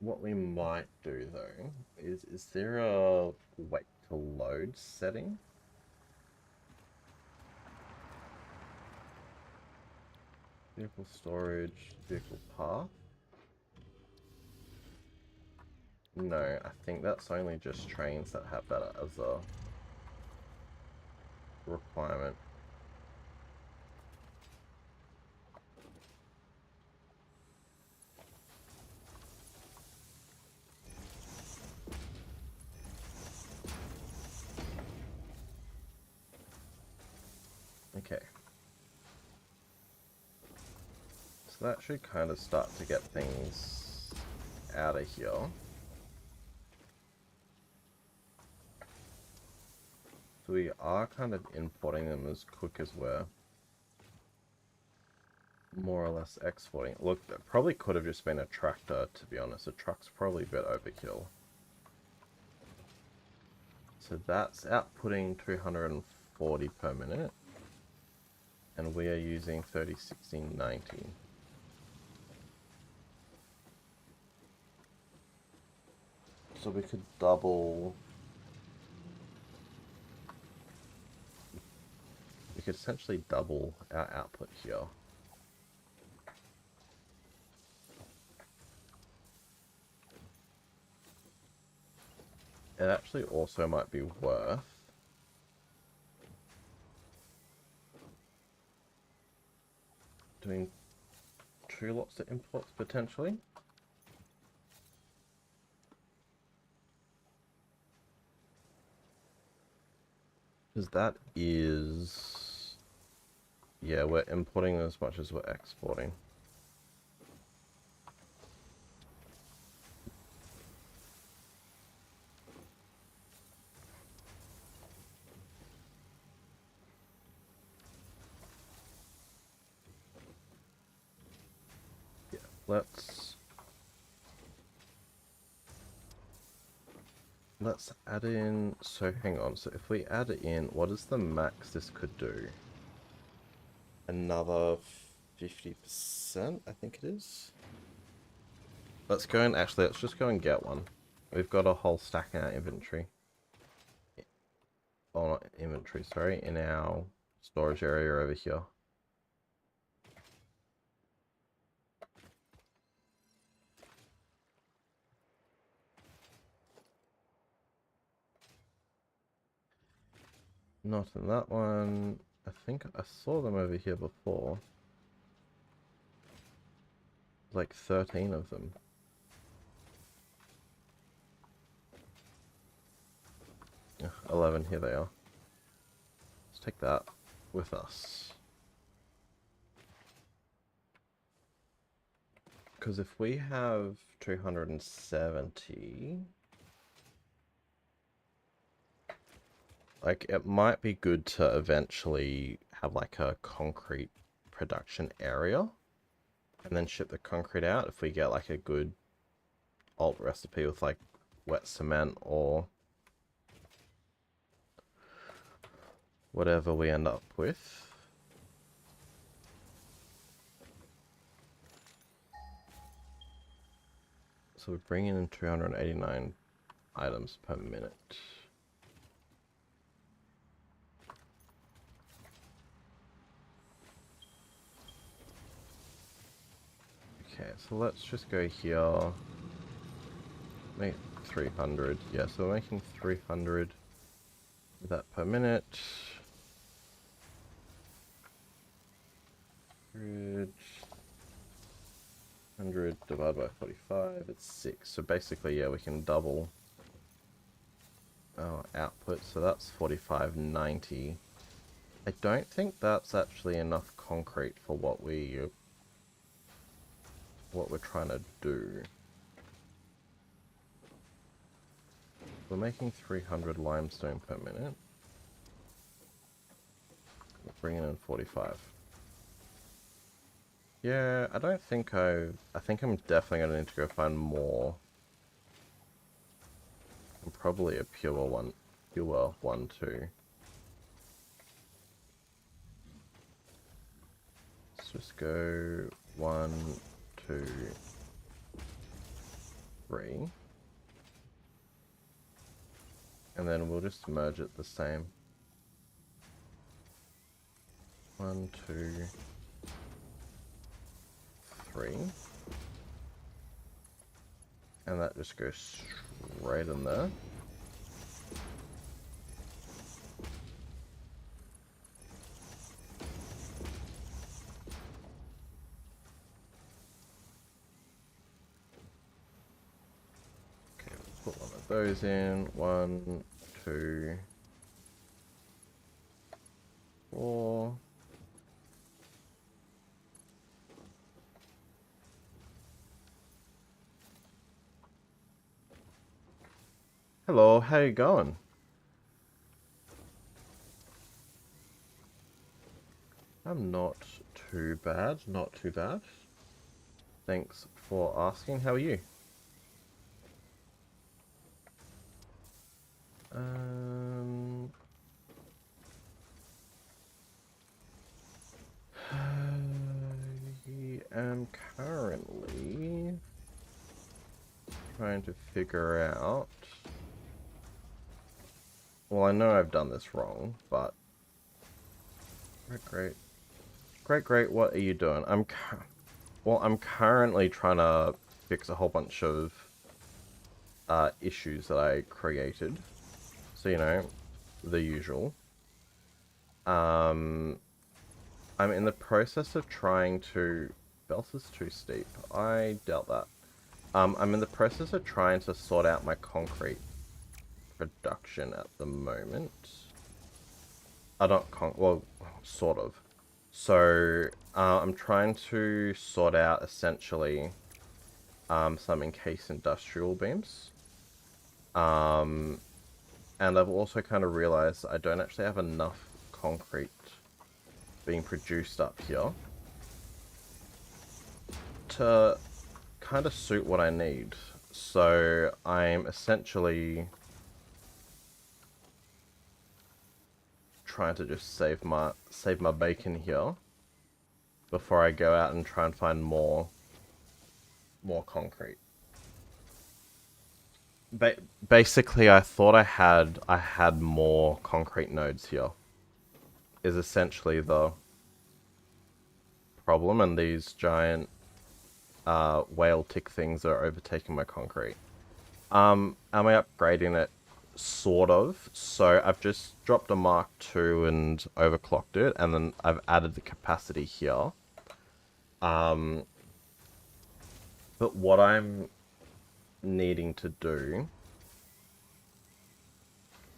What we might do though is there a wait to load setting? Vehicle storage, vehicle path? No, I think that's only just trains that have that as a requirement. Okay. So that should kind of start to get things out of here. So we are kind of importing them as quick as we're more or less exporting. Look, that probably could have just been a tractor, to be honest. A truck's probably a bit overkill. So that's outputting 240 per minute. And we are using 30/16/19. So we could double... We could essentially double our output here. It actually also might be worth doing 2 lots of imports potentially. Because that is... Yeah, we're importing as much as we're exporting. Yeah, let's add in... So hang on, so if we add it in, what is the max this could do? Another 50%, I think it is. Let's go and actually, let's just go and get one. We've got a whole stack in our inventory. Oh, not inventory, sorry, in our storage area over here. Not in that one. I think I saw them over here before. Like 13 of them. Yeah, 11, here they are. Let's take that with us. Because if we have 270... Like, it might be good to eventually have like a concrete production area. And then ship the concrete out if we get like a good alt recipe with like wet cement or whatever we end up with. so we're bringing in 289 items per minute. Okay, so let's just go here. Make 300. Yeah, so we're making 300 of that per minute. 100 divided by 45, it's 6. So basically, yeah, we can double our output. So that's 45.90. I don't think that's actually enough concrete for what we're trying to do. We're making 300 limestone per minute. We're bringing in 45. Yeah, I don't think I think I'm definitely going to need to go find more. And probably a pure one too. Let's just go 1, 2, 3. And then we'll just merge it the same. 1, 2, 3. And that just goes straight in there. Okay, let's put one of those in. 1, 2, 4. Hello, how you going? I'm not too bad, not too bad. Thanks for asking. How are you? I am currently trying to figure out. Well, I know I've done this wrong, but great. What are you doing? I'm currently trying to fix a whole bunch of issues that I created. So you know, the usual. I'm in the process of trying to. Belt is too steep. I doubt that. I'm in the process of trying to sort out my concrete production at the moment. I don't well, sort of. So I'm trying to sort out essentially some encased industrial beams. And I've also kind of realized I don't actually have enough concrete being produced up here to kind of suit what I need. So I'm essentially trying to just save my bacon here before I go out and try and find more concrete. Basically, I thought I had more concrete nodes here. Is essentially the problem, and these giant whale tick things are overtaking my concrete. Am I upgrading it? Sort of. So I've just dropped a Mark II and overclocked it, and then I've added the capacity here. But what I'm needing to do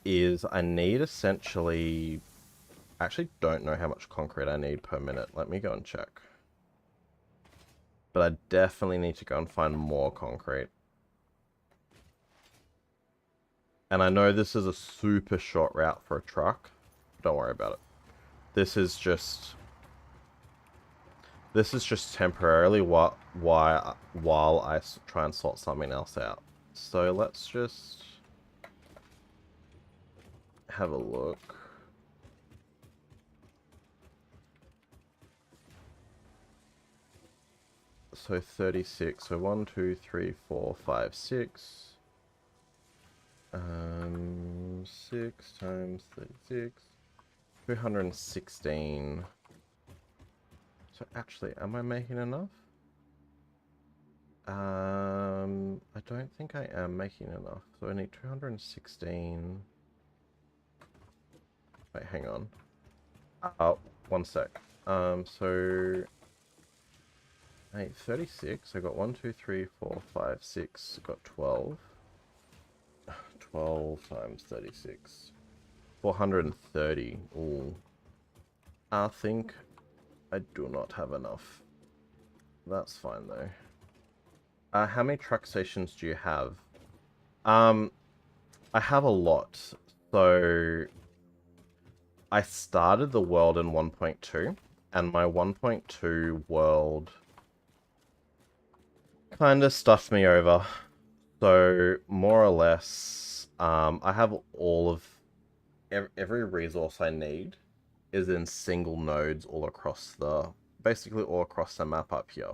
is I need essentially... I actually don't know how much concrete I need per minute. Let me go and check. But I definitely need to go and find more concrete. And I know this is a super short route for a truck. Don't worry about it. This is just temporarily while I try and sort something else out. So let's just have a look. So 36. So 1, 2, 3, 4, 5, 6. 6 times 36. 216. So actually, am I making enough? I don't think I am making enough. So I need 216. Wait, hang on. Oh, one sec. So I need 36. I got 1, 2, 3, 4, 5, 6. Got 12. 12 times 36. 430. Ooh. I think I do not have enough. That's fine though. How many truck stations do you have? I have a lot. So I started the world in 1.2, and my 1.2 world kind of stuffed me over. So more or less, I have all of every resource I need is in single nodes all across basically all across the map up here.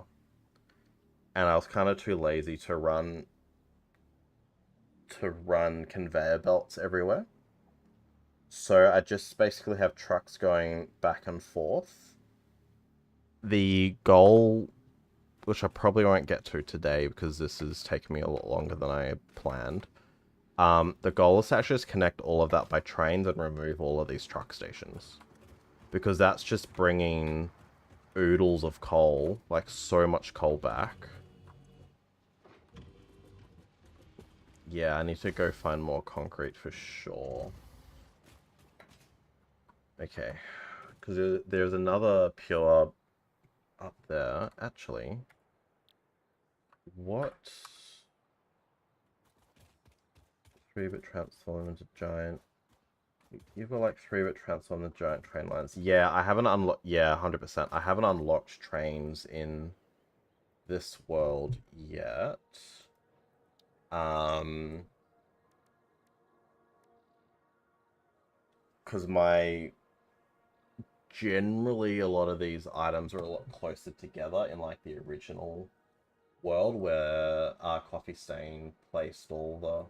And I was kind of too lazy to run conveyor belts everywhere. So I just basically have trucks going back and forth. The goal, which I probably won't get to today because this is taking me a lot longer than I planned. The goal is to actually just connect all of that by trains and remove all of these truck stations. Because that's just bringing oodles of coal, like so much coal back. Yeah, I need to go find more concrete for sure. Okay, because there's another pillar up there, actually. What? 3-bit transform into giant. You've got like 3-bit transform into giant train lines. Yeah, I haven't unlocked. Yeah, 100%. I haven't unlocked trains in this world yet. Because generally a lot of these items are a lot closer together in like the original world where Coffee Stain placed all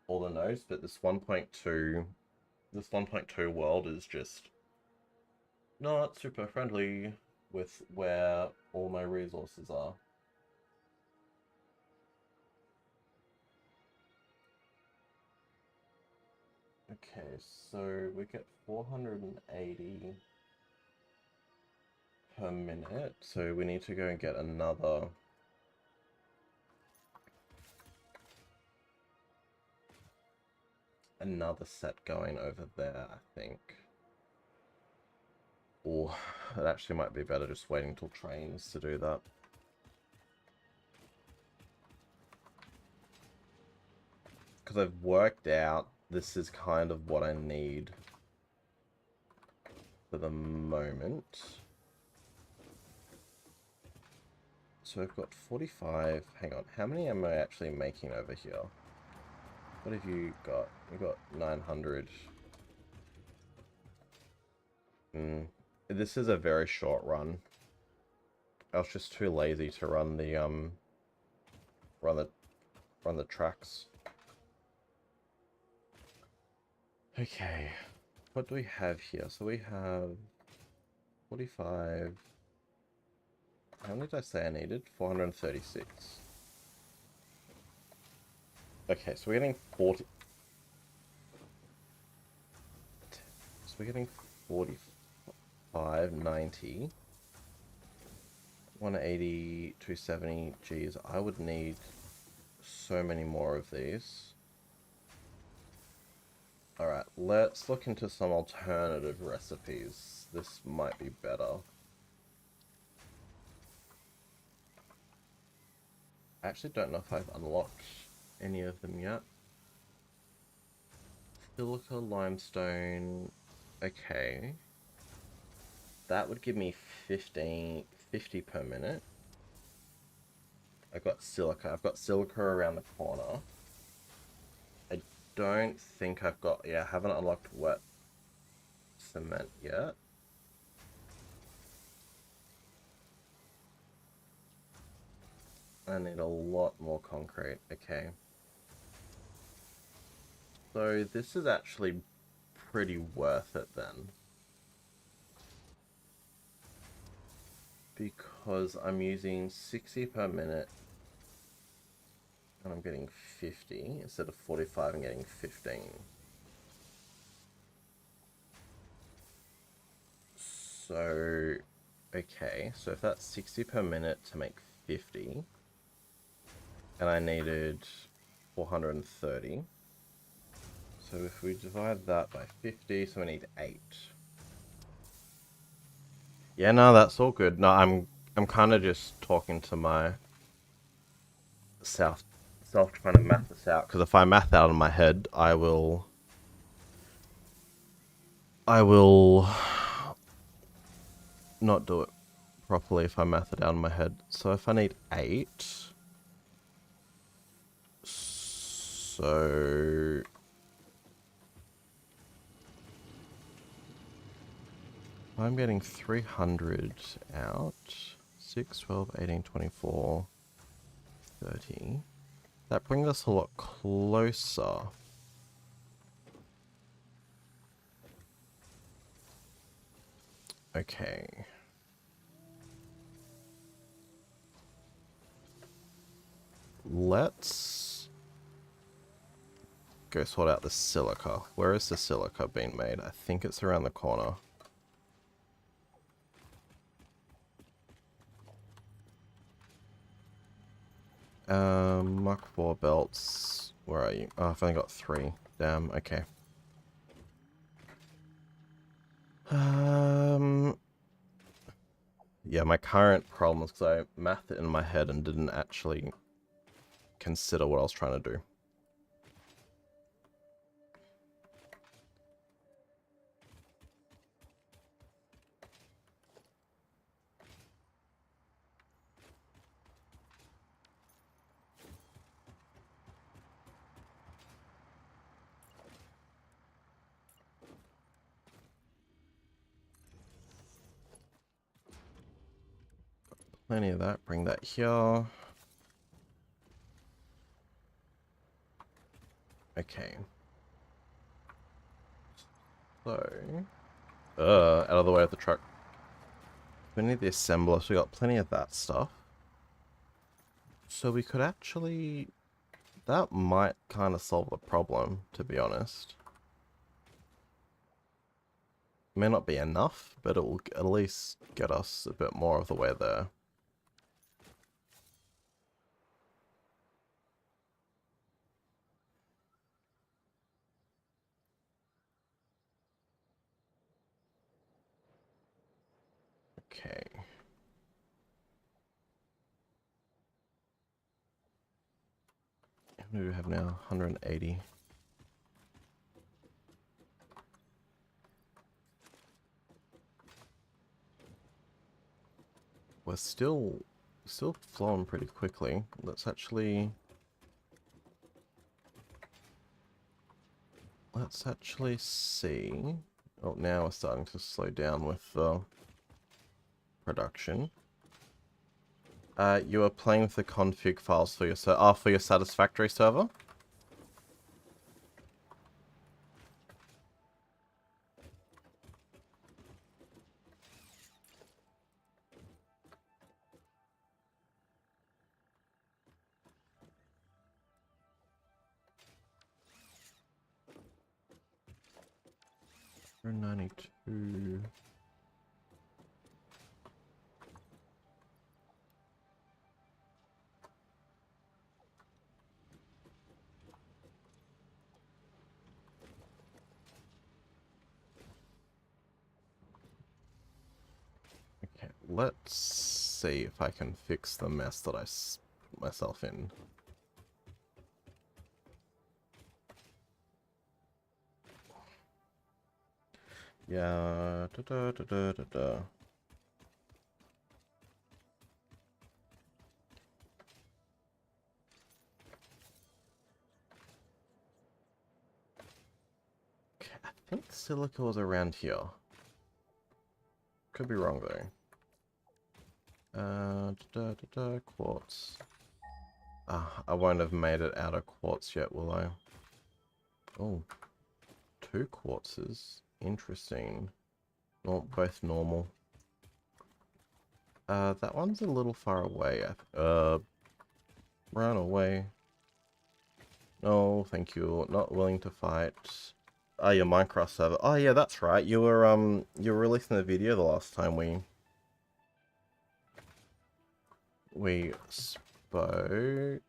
the nodes, but this 1.2 world is just not super friendly with where all my resources are. Okay, so we get 480 per minute, so we need to go and get another set going over there, I think. Or it actually might be better just waiting till trains to do that. Because I've worked out this is kind of what I need for the moment. So I've got 45. Hang on, how many am I actually making over here? What have you got? You got 900. This is a very short run. I was just too lazy to run the run the tracks. Okay, what do we have here? So we have 45. How many did I say I needed? 436. Okay, so we're getting 40. So we're getting 45, 90, 180, 270. Geez, I would need so many more of these. Alright, let's look into some alternative recipes. This might be better. I actually don't know if I've unlocked any of them yet. Silica, limestone. Okay. That would give me 50 per minute. I've got silica. I've got silica around the corner. I don't think I've got... Yeah, I haven't unlocked wet cement yet. I need a lot more concrete. Okay. So this is actually pretty worth it then. Because I'm using 60 per minute and I'm getting 50 instead of 45 and getting 15. So, okay, so if that's 60 per minute to make 50, and I needed 430, so if we divide that by 50, so we need 8. Yeah, no, that's all good. No, I'm kind of just talking to my self trying to math this out, because if I math out in my head, I will not do it properly if I math it out in my head. So if I need 8, so I'm getting 300 out. 6, 12, 18, 24, 30. That brings us a lot closer. Okay. Let's go sort out the silica. Where is the silica being made? I think it's around the corner. Mach 4 belts. Where are you? Oh, I've only got 3. Damn, okay. Yeah, my current problem is because I mathed it in my head and didn't actually consider what I was trying to do. Plenty of that. Bring that here. Okay. So, out of the way of the truck. We need the assembler, so we got plenty of that stuff. So we could actually... That might kind of solve the problem, to be honest. It may not be enough, but it will at least get us a bit more of the way there. Okay. How many do we have now? 180. We're still flowing pretty quickly. Let's actually see. Oh, now we're starting to slow down with the production. You are playing with the config files for your for your Satisfactory server. $92. Okay, let's see if I can fix the mess that I put myself in. Yeah, da da da da da da. Okay, I think silica was around here. Could be wrong though. Da da da da, quartz. I won't have made it out of quartz yet, will I? Oh, 2 quartzes. Interesting. Not both normal. That one's a little far away. Run away. No, thank you. Not willing to fight. Oh, your Minecraft server. Oh yeah, that's right. You were releasing the video the last time we spoke.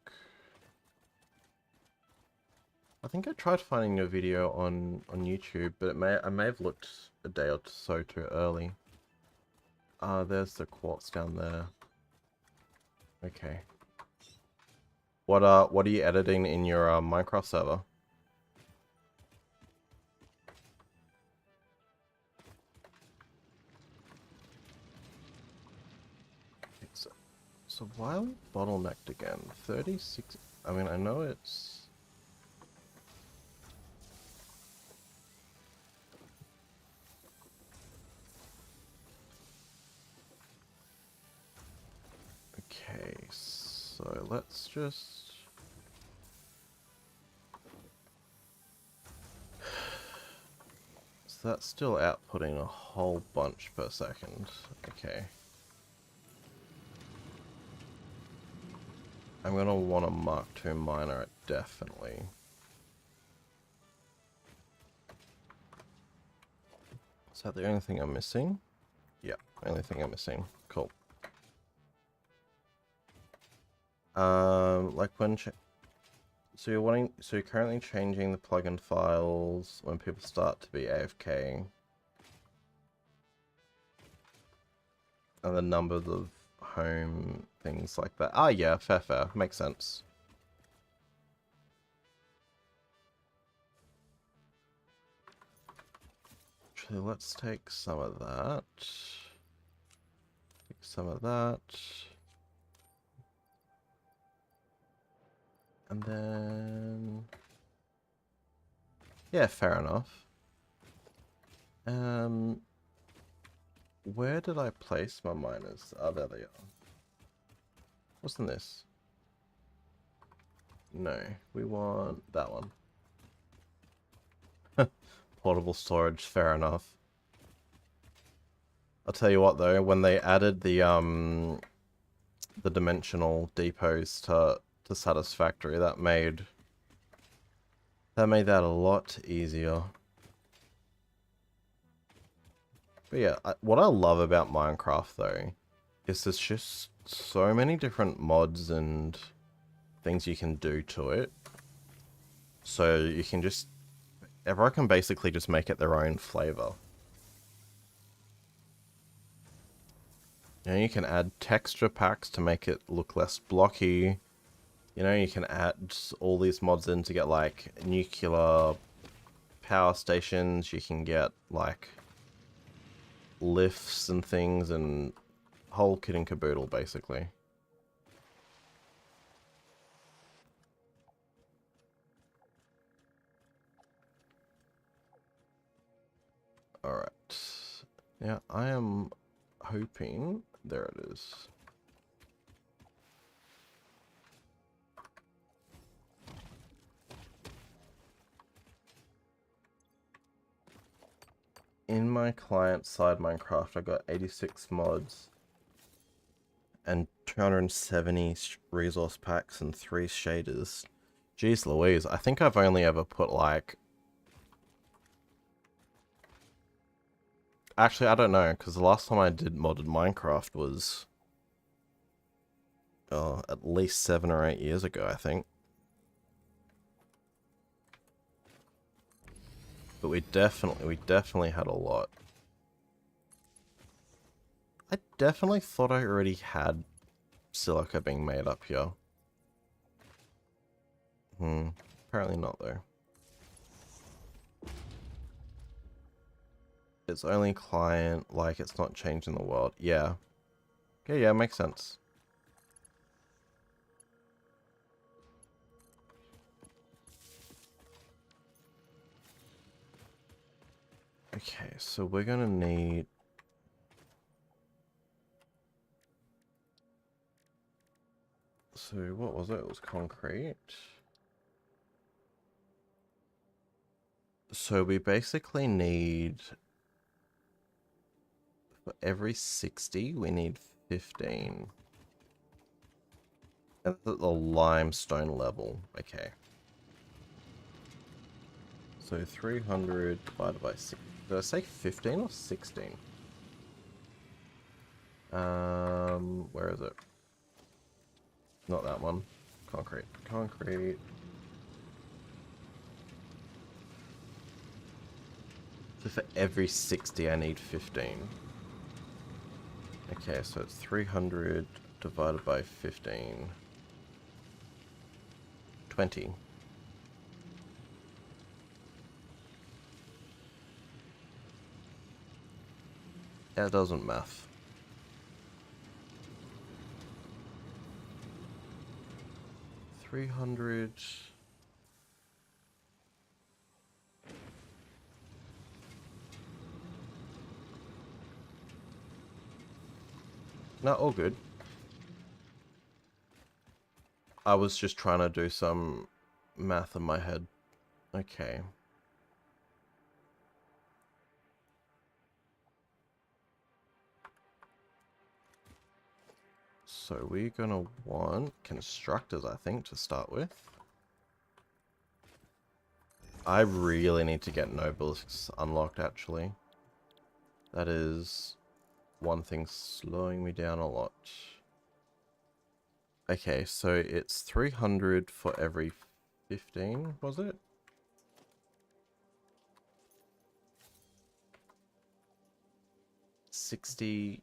I think I tried finding your video on YouTube, but I may have looked a day or so too early. There's the quartz down there. Okay. What are you editing in your Minecraft server? So why are we bottlenecked again? 36. I mean, I know it's. Okay, so let's just. So that's still outputting a whole bunch per second. Okay. I'm gonna want a Mark II miner, definitely. Is that the only thing I'm missing? Yeah, only thing I'm missing. Cool. Like when so you're currently changing the plugin files when people start to be AFK. And the numbers of home, things like that. Ah, yeah, fair. Makes sense. Actually, let's take some of that. Take some of that. And then... yeah, fair enough. Where did I place my miners? Oh, there they are. Wasn't this? No, we want that one. Portable storage, fair enough. I'll tell you what though, when they added the dimensional depots to Satisfactory, that made that a lot easier. But yeah, what I love about Minecraft though is there's just so many different mods and things you can do to it. So you can just everyone can basically just make it their own flavor. You know, you can add texture packs to make it look less blocky. You know, you can add all these mods in to get like nuclear power stations. You can get like lifts and things and whole kit and caboodle basically. Alright. Now I am hoping there it is. In my client-side Minecraft, I got 86 mods and 270 resource packs and 3 shaders. Jeez Louise, I think I've only ever put like... actually, I don't know, because the last time I did modded Minecraft was... oh, at least 7 or 8 years ago, I think. But we definitely had a lot. I definitely thought I already had silica being made up here. Apparently not though. It's only client, like it's not changing the world. Yeah. Yeah, makes sense. Okay, so we're gonna need... So what was it? It was concrete. So we basically need, for every 60, we need 15. That's at the limestone level. Okay. So 300 divided by 6. Did I say 15 or 16? Where is it? Not that one. Concrete. Concrete. So for every 60, I need 15. Okay, so it's 300 divided by 15. 20. That doesn't math. 300. No, all good. I was just trying to do some math in my head. Okay. So we're gonna want constructors, I think, to start with. I really need to get nobelisks unlocked, actually. That is one thing slowing me down a lot. Okay, so it's 300 for every 15, was it? $60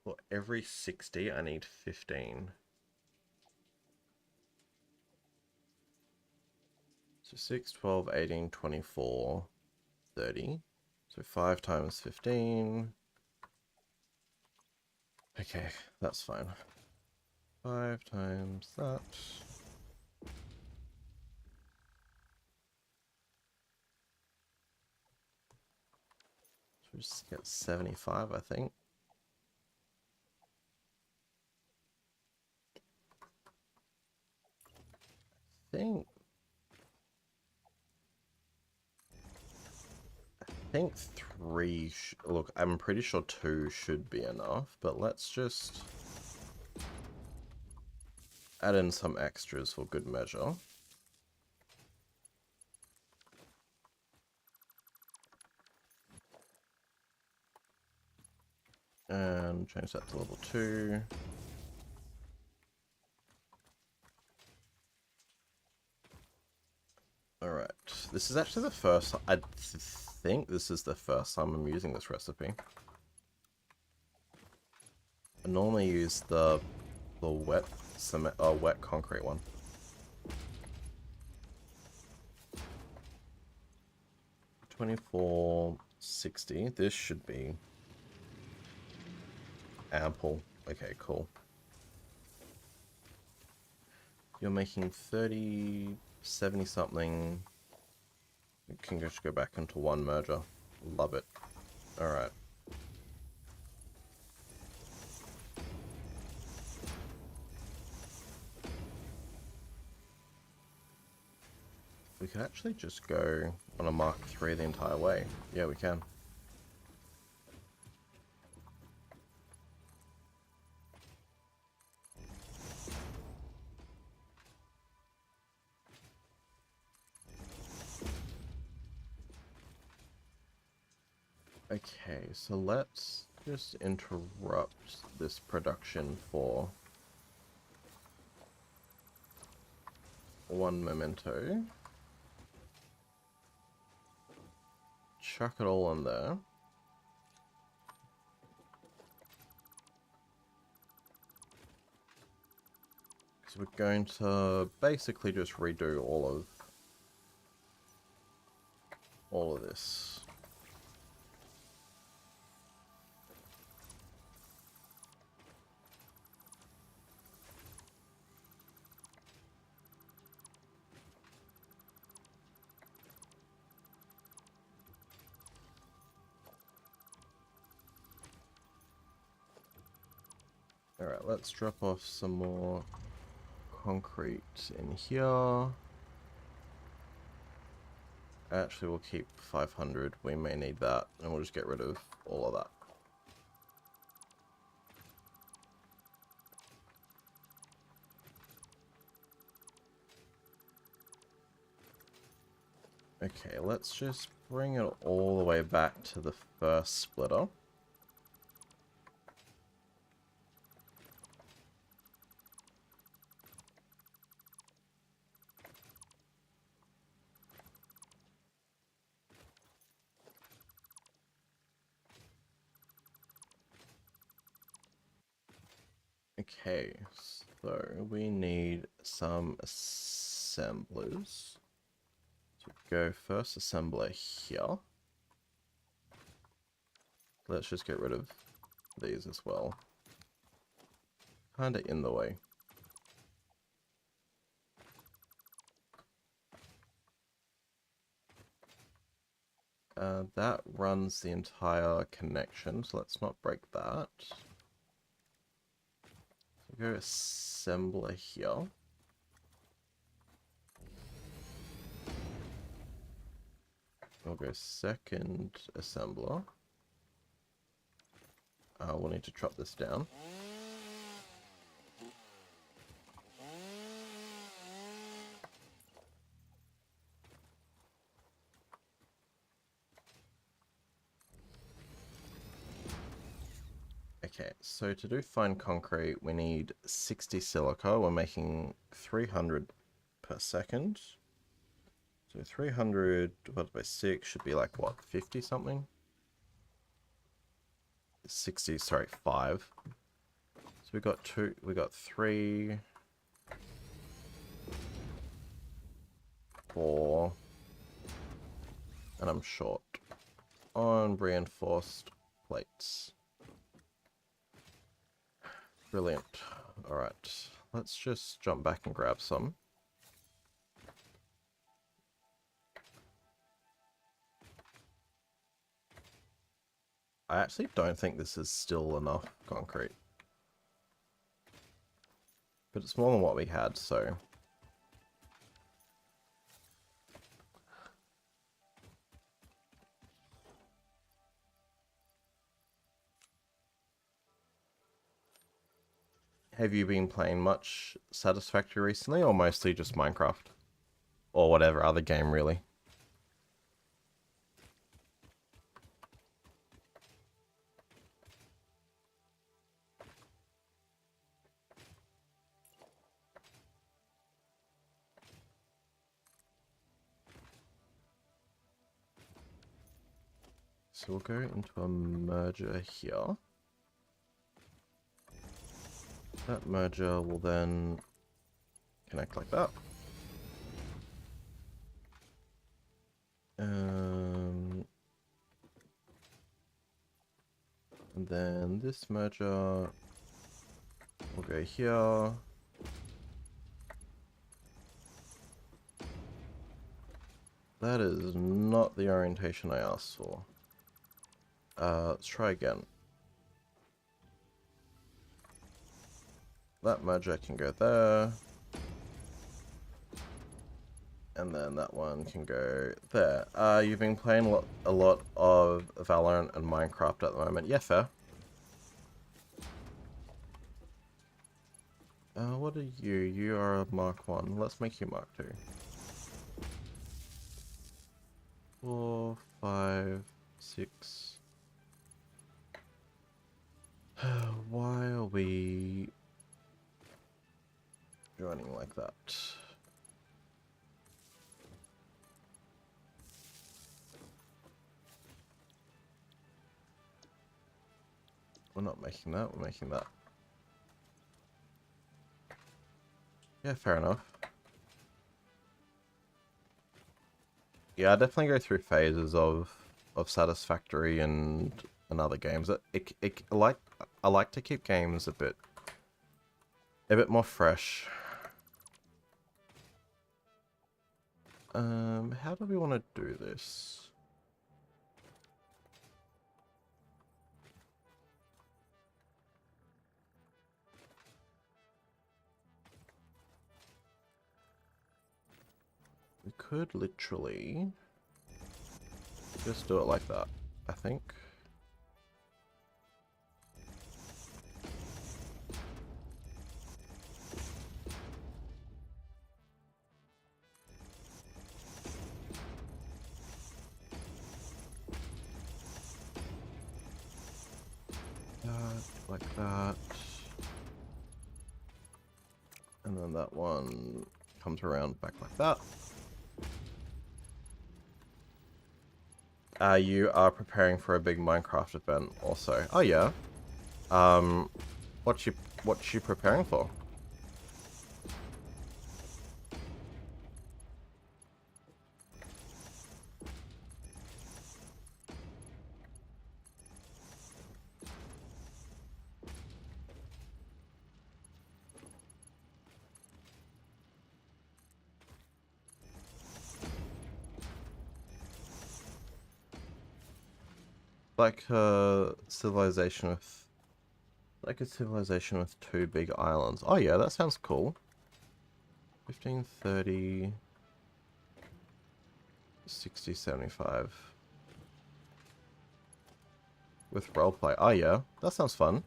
for every 60, I need 15. So 6, 12, 18, 24, 30. So 5 times 15. Okay, that's fine. 5 times that. So we just get 75, I think. I think 3, look, I'm pretty sure 2 should be enough, but let's just add in some extras for good measure. And change that to level 2. Alright, this is actually the first, I think this is the first time I'm using this recipe. I normally use the wet cement, wet concrete one. 2460. This should be ample. Okay, cool. You're making 30, 70 something. You can just go back into one merger. Love it. Alright. We could actually just go on a Mark III the entire way. Yeah, we can. Okay, so let's just interrupt this production for one memento. Chuck it all in there. So we're going to basically just redo all of this. Alright, let's drop off some more concrete in here. Actually, we'll keep 500. We may need that, and we'll just get rid of all of that. Okay, let's just bring it all the way back to the first splitter. Okay, so we need some assemblers. So go first assembler here. Let's just get rid of these as well. Kinda in the way. That runs the entire connection, so let's not break that. So go assembler here. We'll go second assembler. We'll need to chop this down. Okay, so to do fine concrete, we need 60 silica. We're making 300 per second. So 300 divided by 6 should be like, what, 50 something? 60, sorry, 5. So we got 2, we got 3, 4, and I'm short on reinforced plates. Brilliant. Alright, let's just jump back and grab some. I actually don't think this is still enough concrete. But it's more than what we had, so... Have you been playing much Satisfactory recently, or mostly just Minecraft? Or whatever other game, really? So we'll go into a merger here. That merger will then connect like that. And then this merger will go here. That is not the orientation I asked for. Let's try again. That merger can go there. And then that one can go there. You've been playing a lot of Valorant and Minecraft at the moment. Yeah, fair. What are you? You are a Mark 1. Let's make you Mark 2. 4, 5, 6. Why are we joining like that? We're not making that, we're making that. Yeah, fair enough. Yeah, I definitely go through phases of Satisfactory and other games. I like to keep games a bit more fresh. How do we want to do this? could literally just do it like that, I think. Like that. And then that one comes around back like that. You are preparing for a big Minecraft event also. Oh yeah. What's she preparing for? Like a civilization with... Like a civilization with 2 big islands. Oh yeah, that sounds cool. 15, 30... 60, 75. With roleplay. Oh yeah, that sounds fun.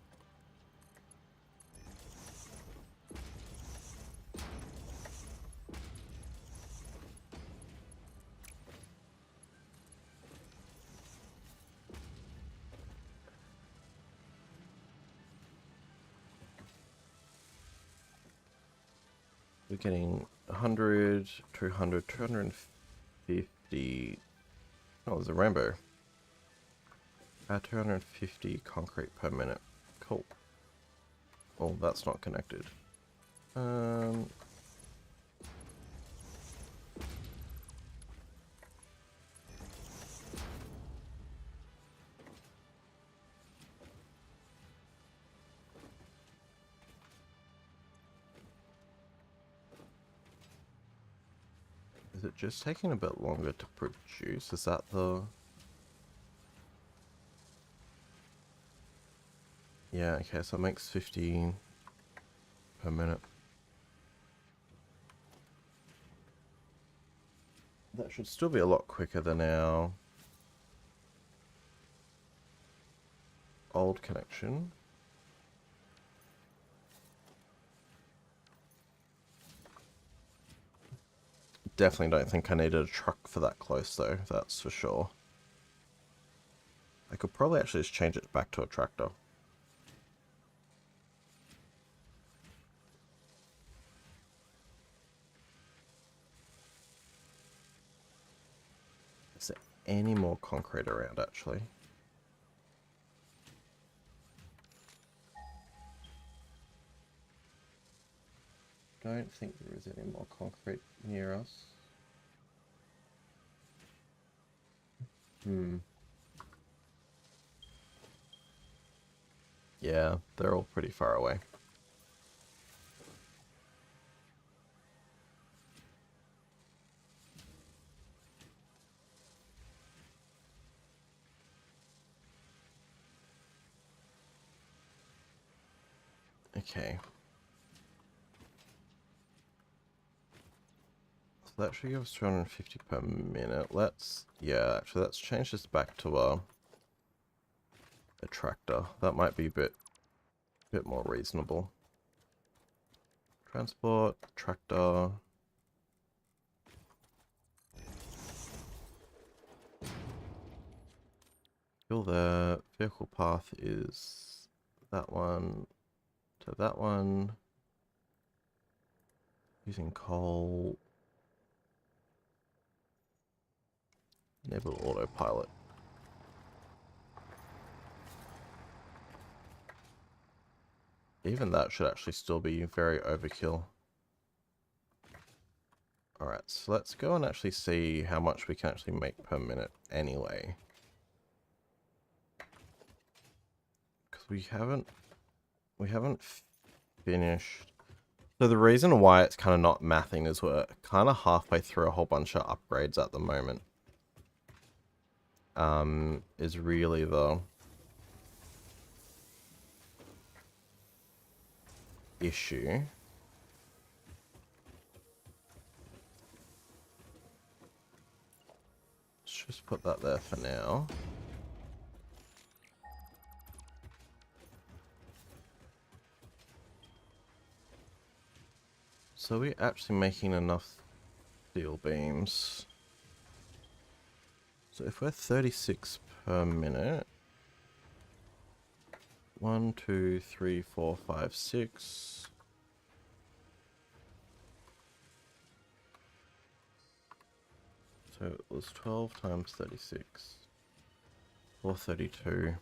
We're getting 100, 200, 250... Oh, there's a rainbow. 250 concrete per minute. Cool. Well, that's not connected. Is it just taking a bit longer to produce? Is that the... Yeah, okay, so it makes 50 per minute. That should still be a lot quicker than our old connection. Definitely don't think I needed a truck for that close though, that's for sure. I could probably actually just change it back to a tractor. Is there any more concrete around actually? Don't think there is any more concrete near us. Yeah, they're all pretty far away. Okay. So that should give us 250 per minute. Yeah, actually let's change this back to a tractor. That might be a bit more reasonable. Transport, tractor. Fill there. Vehicle path is that one to that one. Using coal. Enable autopilot. Even that should actually still be very overkill. Alright, so let's go and actually see how much we can actually make per minute anyway. Because we haven't finished. So the reason why it's kind of not mathing is we're kind of halfway through a whole bunch of upgrades at the moment. Is really the issue. put that there for now. So we're actually making enough steel beams. So if we're 36 per minute, 1, 2, 3, 4, 5, 6. So it was 12 times 36. 432.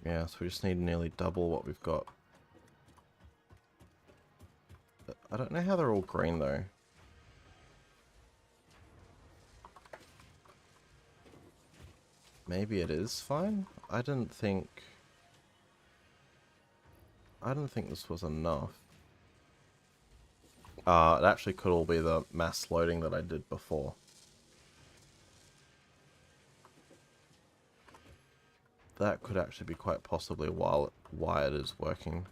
Yeah, so we just need nearly double what we've got. But I don't know how they're all green though. Maybe it is fine? I didn't think this was enough. It actually could all be the mass loading that I did before. That could actually be quite possibly why it is working.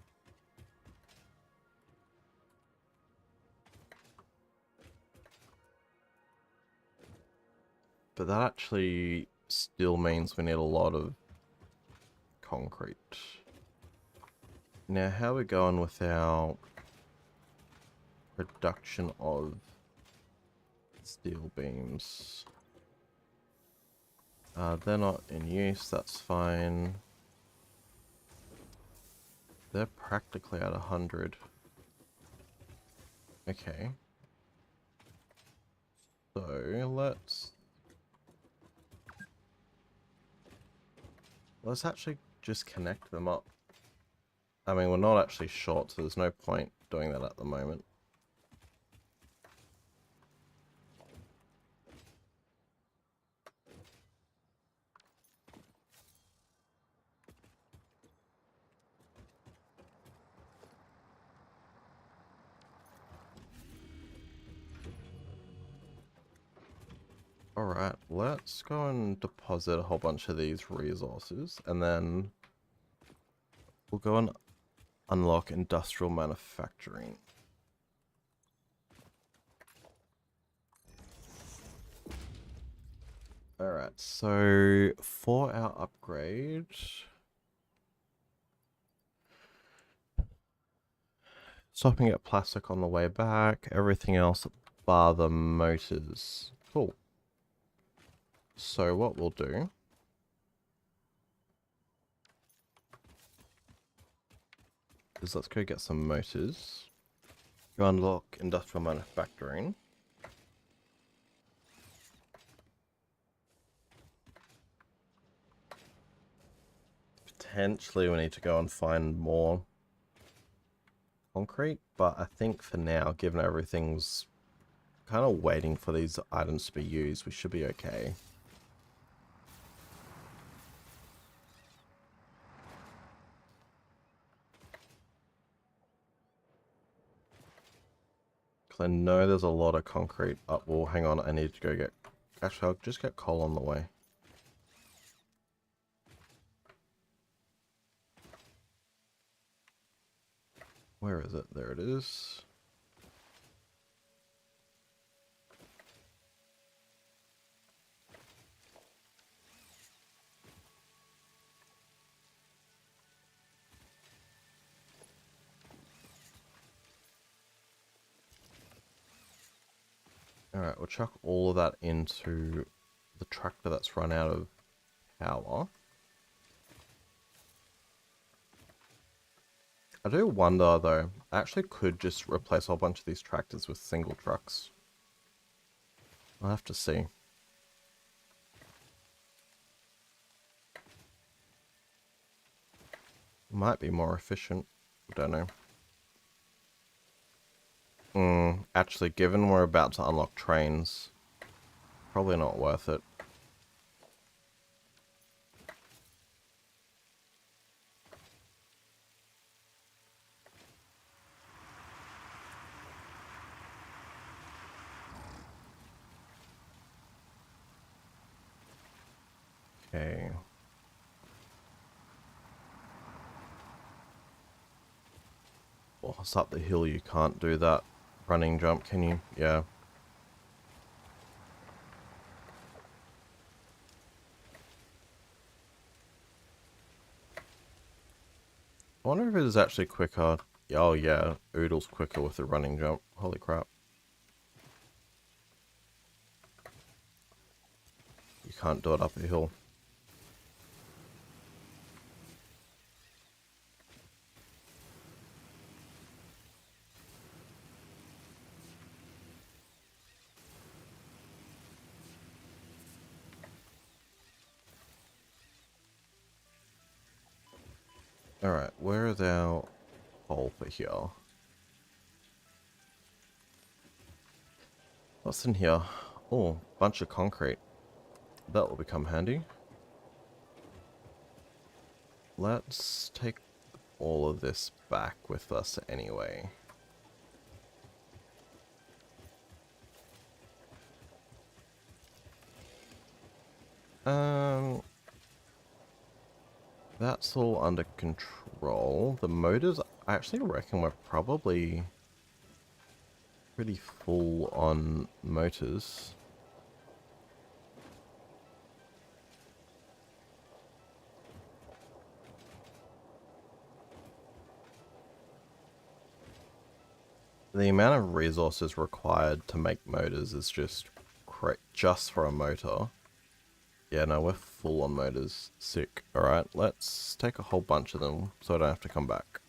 But that actually still means we need a lot of concrete. Now, how are we going with our production of steel beams? They're not in use, that's fine. They're practically at 100. Okay. So, let's actually just connect them up. I mean, we're not actually short, so there's no point doing that at the moment. Alright, let's go and deposit a whole bunch of these resources, and then we'll go and unlock industrial manufacturing. Alright, so for our upgrade, stopping at plastic on the way back, everything else bar the motors. Cool. So what we'll do is let's go get some motors. Go unlock industrial manufacturing. Potentially we need to go and find more concrete, but I think for now, given everything's kind of waiting for these items to be used, we should be okay. Because I know there's a lot of concrete up. Well, hang on, I need to go get... Actually, I'll just get coal on the way. Where is it? There it is. Alright, we'll chuck all of that into the tractor that's run out of power. I do wonder, though, I actually could just replace a whole bunch of these tractors with single trucks. I'll have to see. Might be more efficient. Don't know. Actually, given we're about to unlock trains, probably not worth it. Okay. Well, it's up the hill, you can't do that running jump, can you? Yeah. I wonder if it is actually quicker. Oh yeah, Oodle's quicker with the running jump. Holy crap. You can't do it up a hill. Alright, where is our hole for here? What's in here? Oh, bunch of concrete. That will become handy. Let's take all of this back with us anyway. That's all under control. The motors, I actually reckon we're probably pretty full on motors. The amount of resources required to make motors is just just for a motor. Yeah, no, we're full on motors. Sick. Alright, let's take a whole bunch of them so I don't have to come back.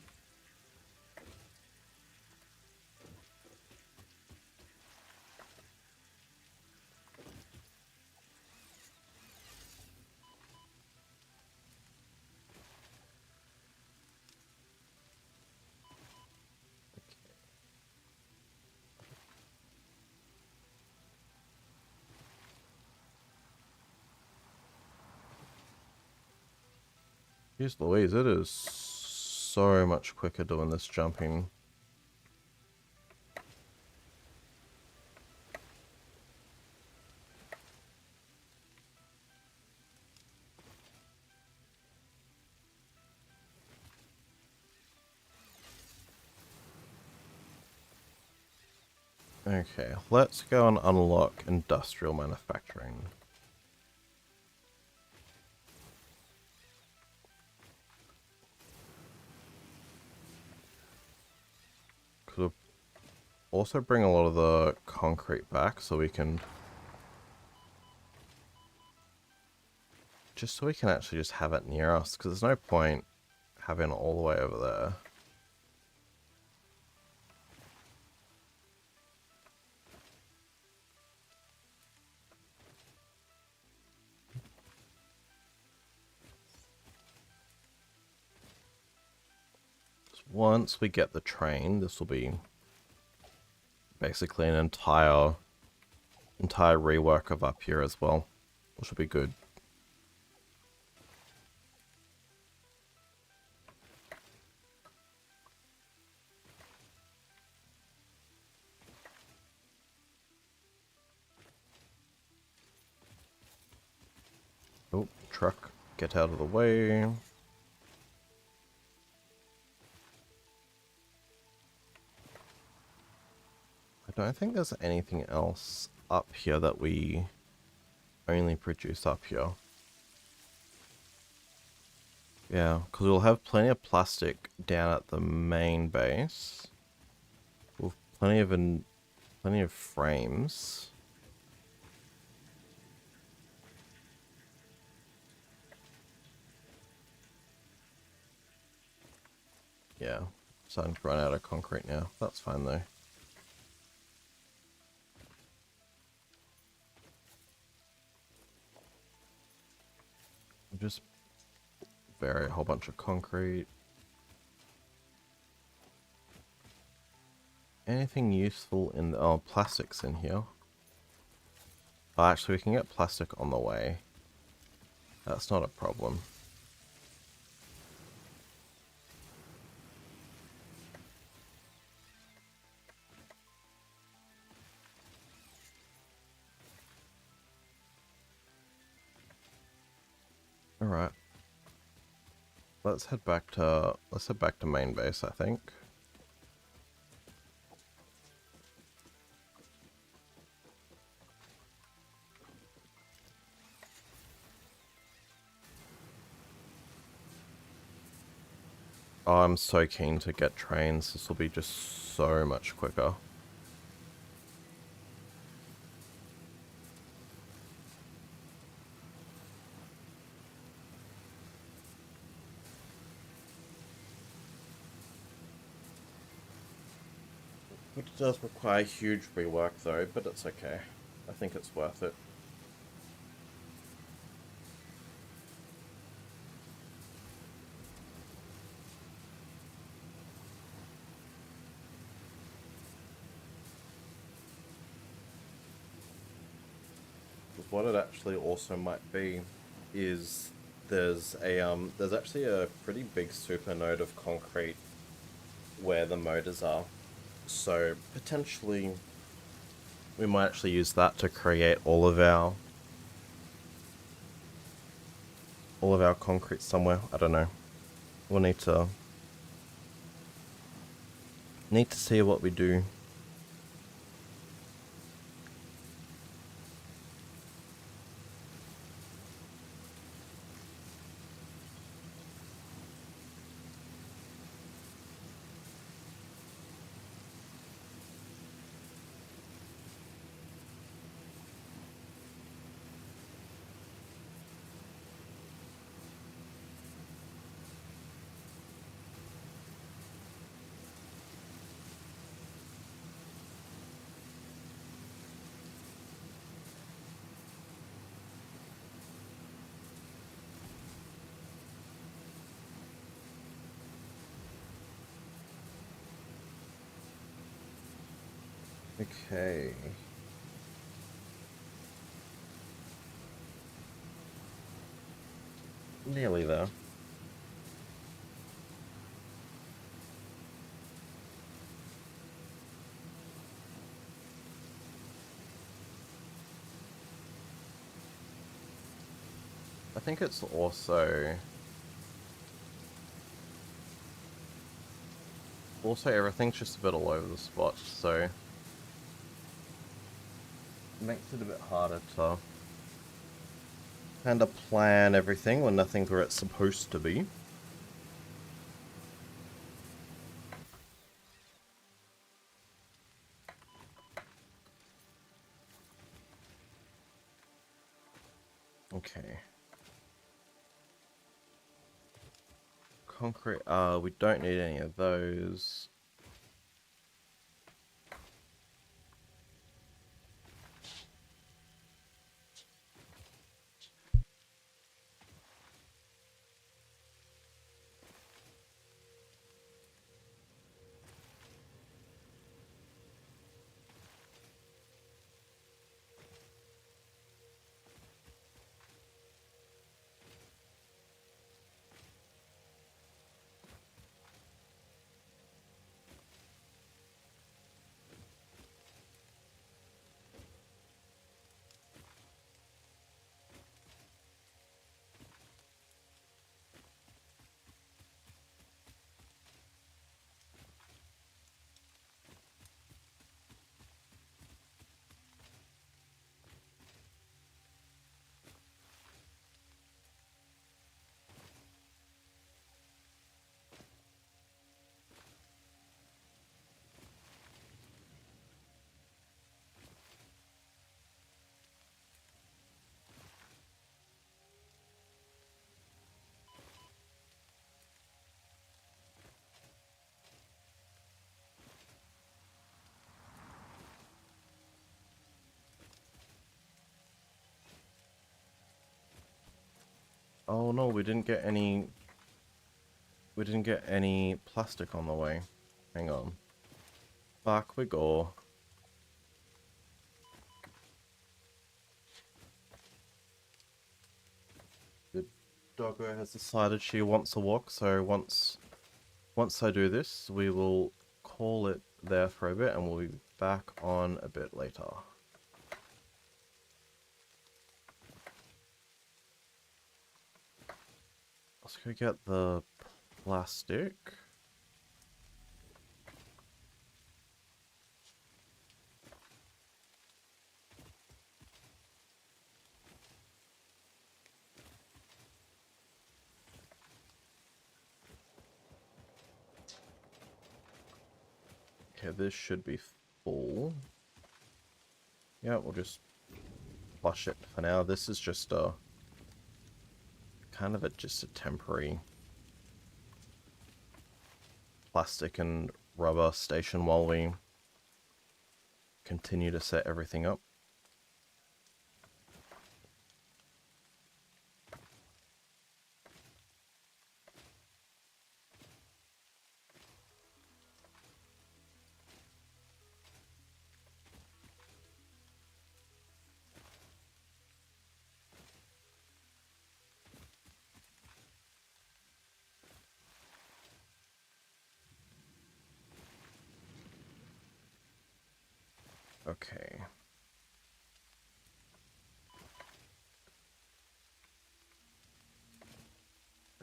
Jeez Louise, it is so much quicker doing this jumping. Okay, let's go and unlock industrial manufacturing. Could also bring a lot of the concrete back so we can... Just so we can actually just have it near us, because there's no point having it all the way over there. Once we get the train, this will be basically an entire rework of up here as well, which will be good. Oh, truck, get out of the way. I don't think there's anything else up here that we only produce up here. Yeah, because we'll have plenty of plastic down at the main base. We'll have plenty of frames. Yeah, starting to run out of concrete now. That's fine though. Just bury a whole bunch of concrete. Anything useful in the... Oh, plastic's in here. Oh, actually, we can get plastic on the way. That's not a problem. Alright. Let's head back to main base, I think. Oh, I'm so keen to get trains. This will be just so much quicker. It does require huge rework though, but it's okay. I think it's worth it. Because what it actually also might be is there's actually a pretty big supernode of concrete where the motors are. So potentially we might actually use that to create all of our concrete somewhere. I don't know. We'll need to see what we do. Okay. Nearly there. I think it's also everything's just a bit all over the spot, so it makes it a bit harder to kind of plan everything when nothing's where it's supposed to be. Okay. Concrete, we don't need any of those. Oh no, we didn't get any plastic on the way. Hang on. Back we go. The doggo has decided she wants a walk, so once I do this, we will call it there for a bit and we'll be back on a bit later. Let's go get the plastic. Okay, this should be full. Yeah, we'll just flush it for now. This is just a kind of just a temporary plastic and rubber station while we continue to set everything up. Okay.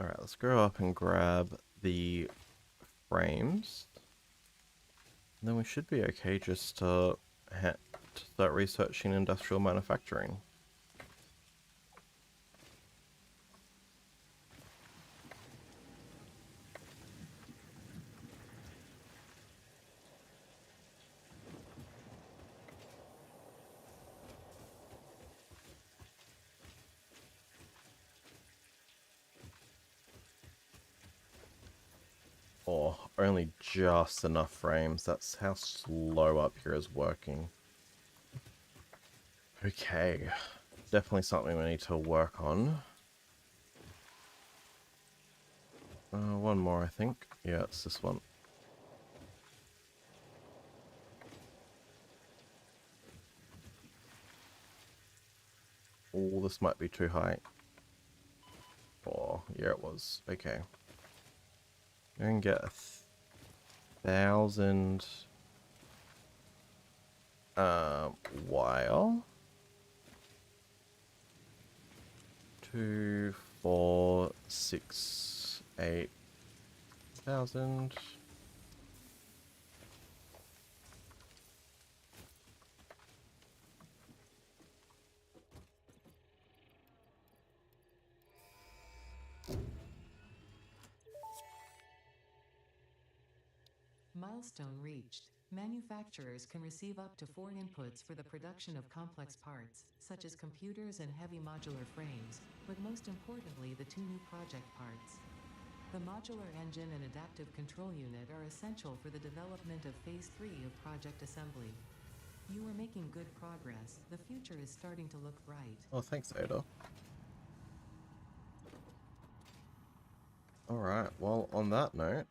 Alright, let's go up and grab the frames. And then we should be okay just to start researching industrial manufacturing. Or only just enough frames. That's how slow up here is working. Okay. Definitely something we need to work on. One more, I think. Yeah, it's this one. Oh, this might be too high. Oh, yeah, it was. Okay. We can get 1,000 wire. 2, 4, 6, 8,000. Milestone reached. Manufacturers can receive up to 4 inputs for the production of complex parts, such as computers and heavy modular frames, but most importantly the 2 new project parts. The modular engine and adaptive control unit are essential for the development of Phase 3 of Project Assembly. You are making good progress. The future is starting to look bright. Oh, thanks, Ada. Alright, well, on that note,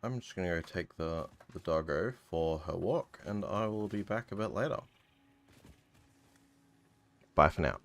I'm just going to go take the doggo for her walk, and I will be back a bit later. Bye for now.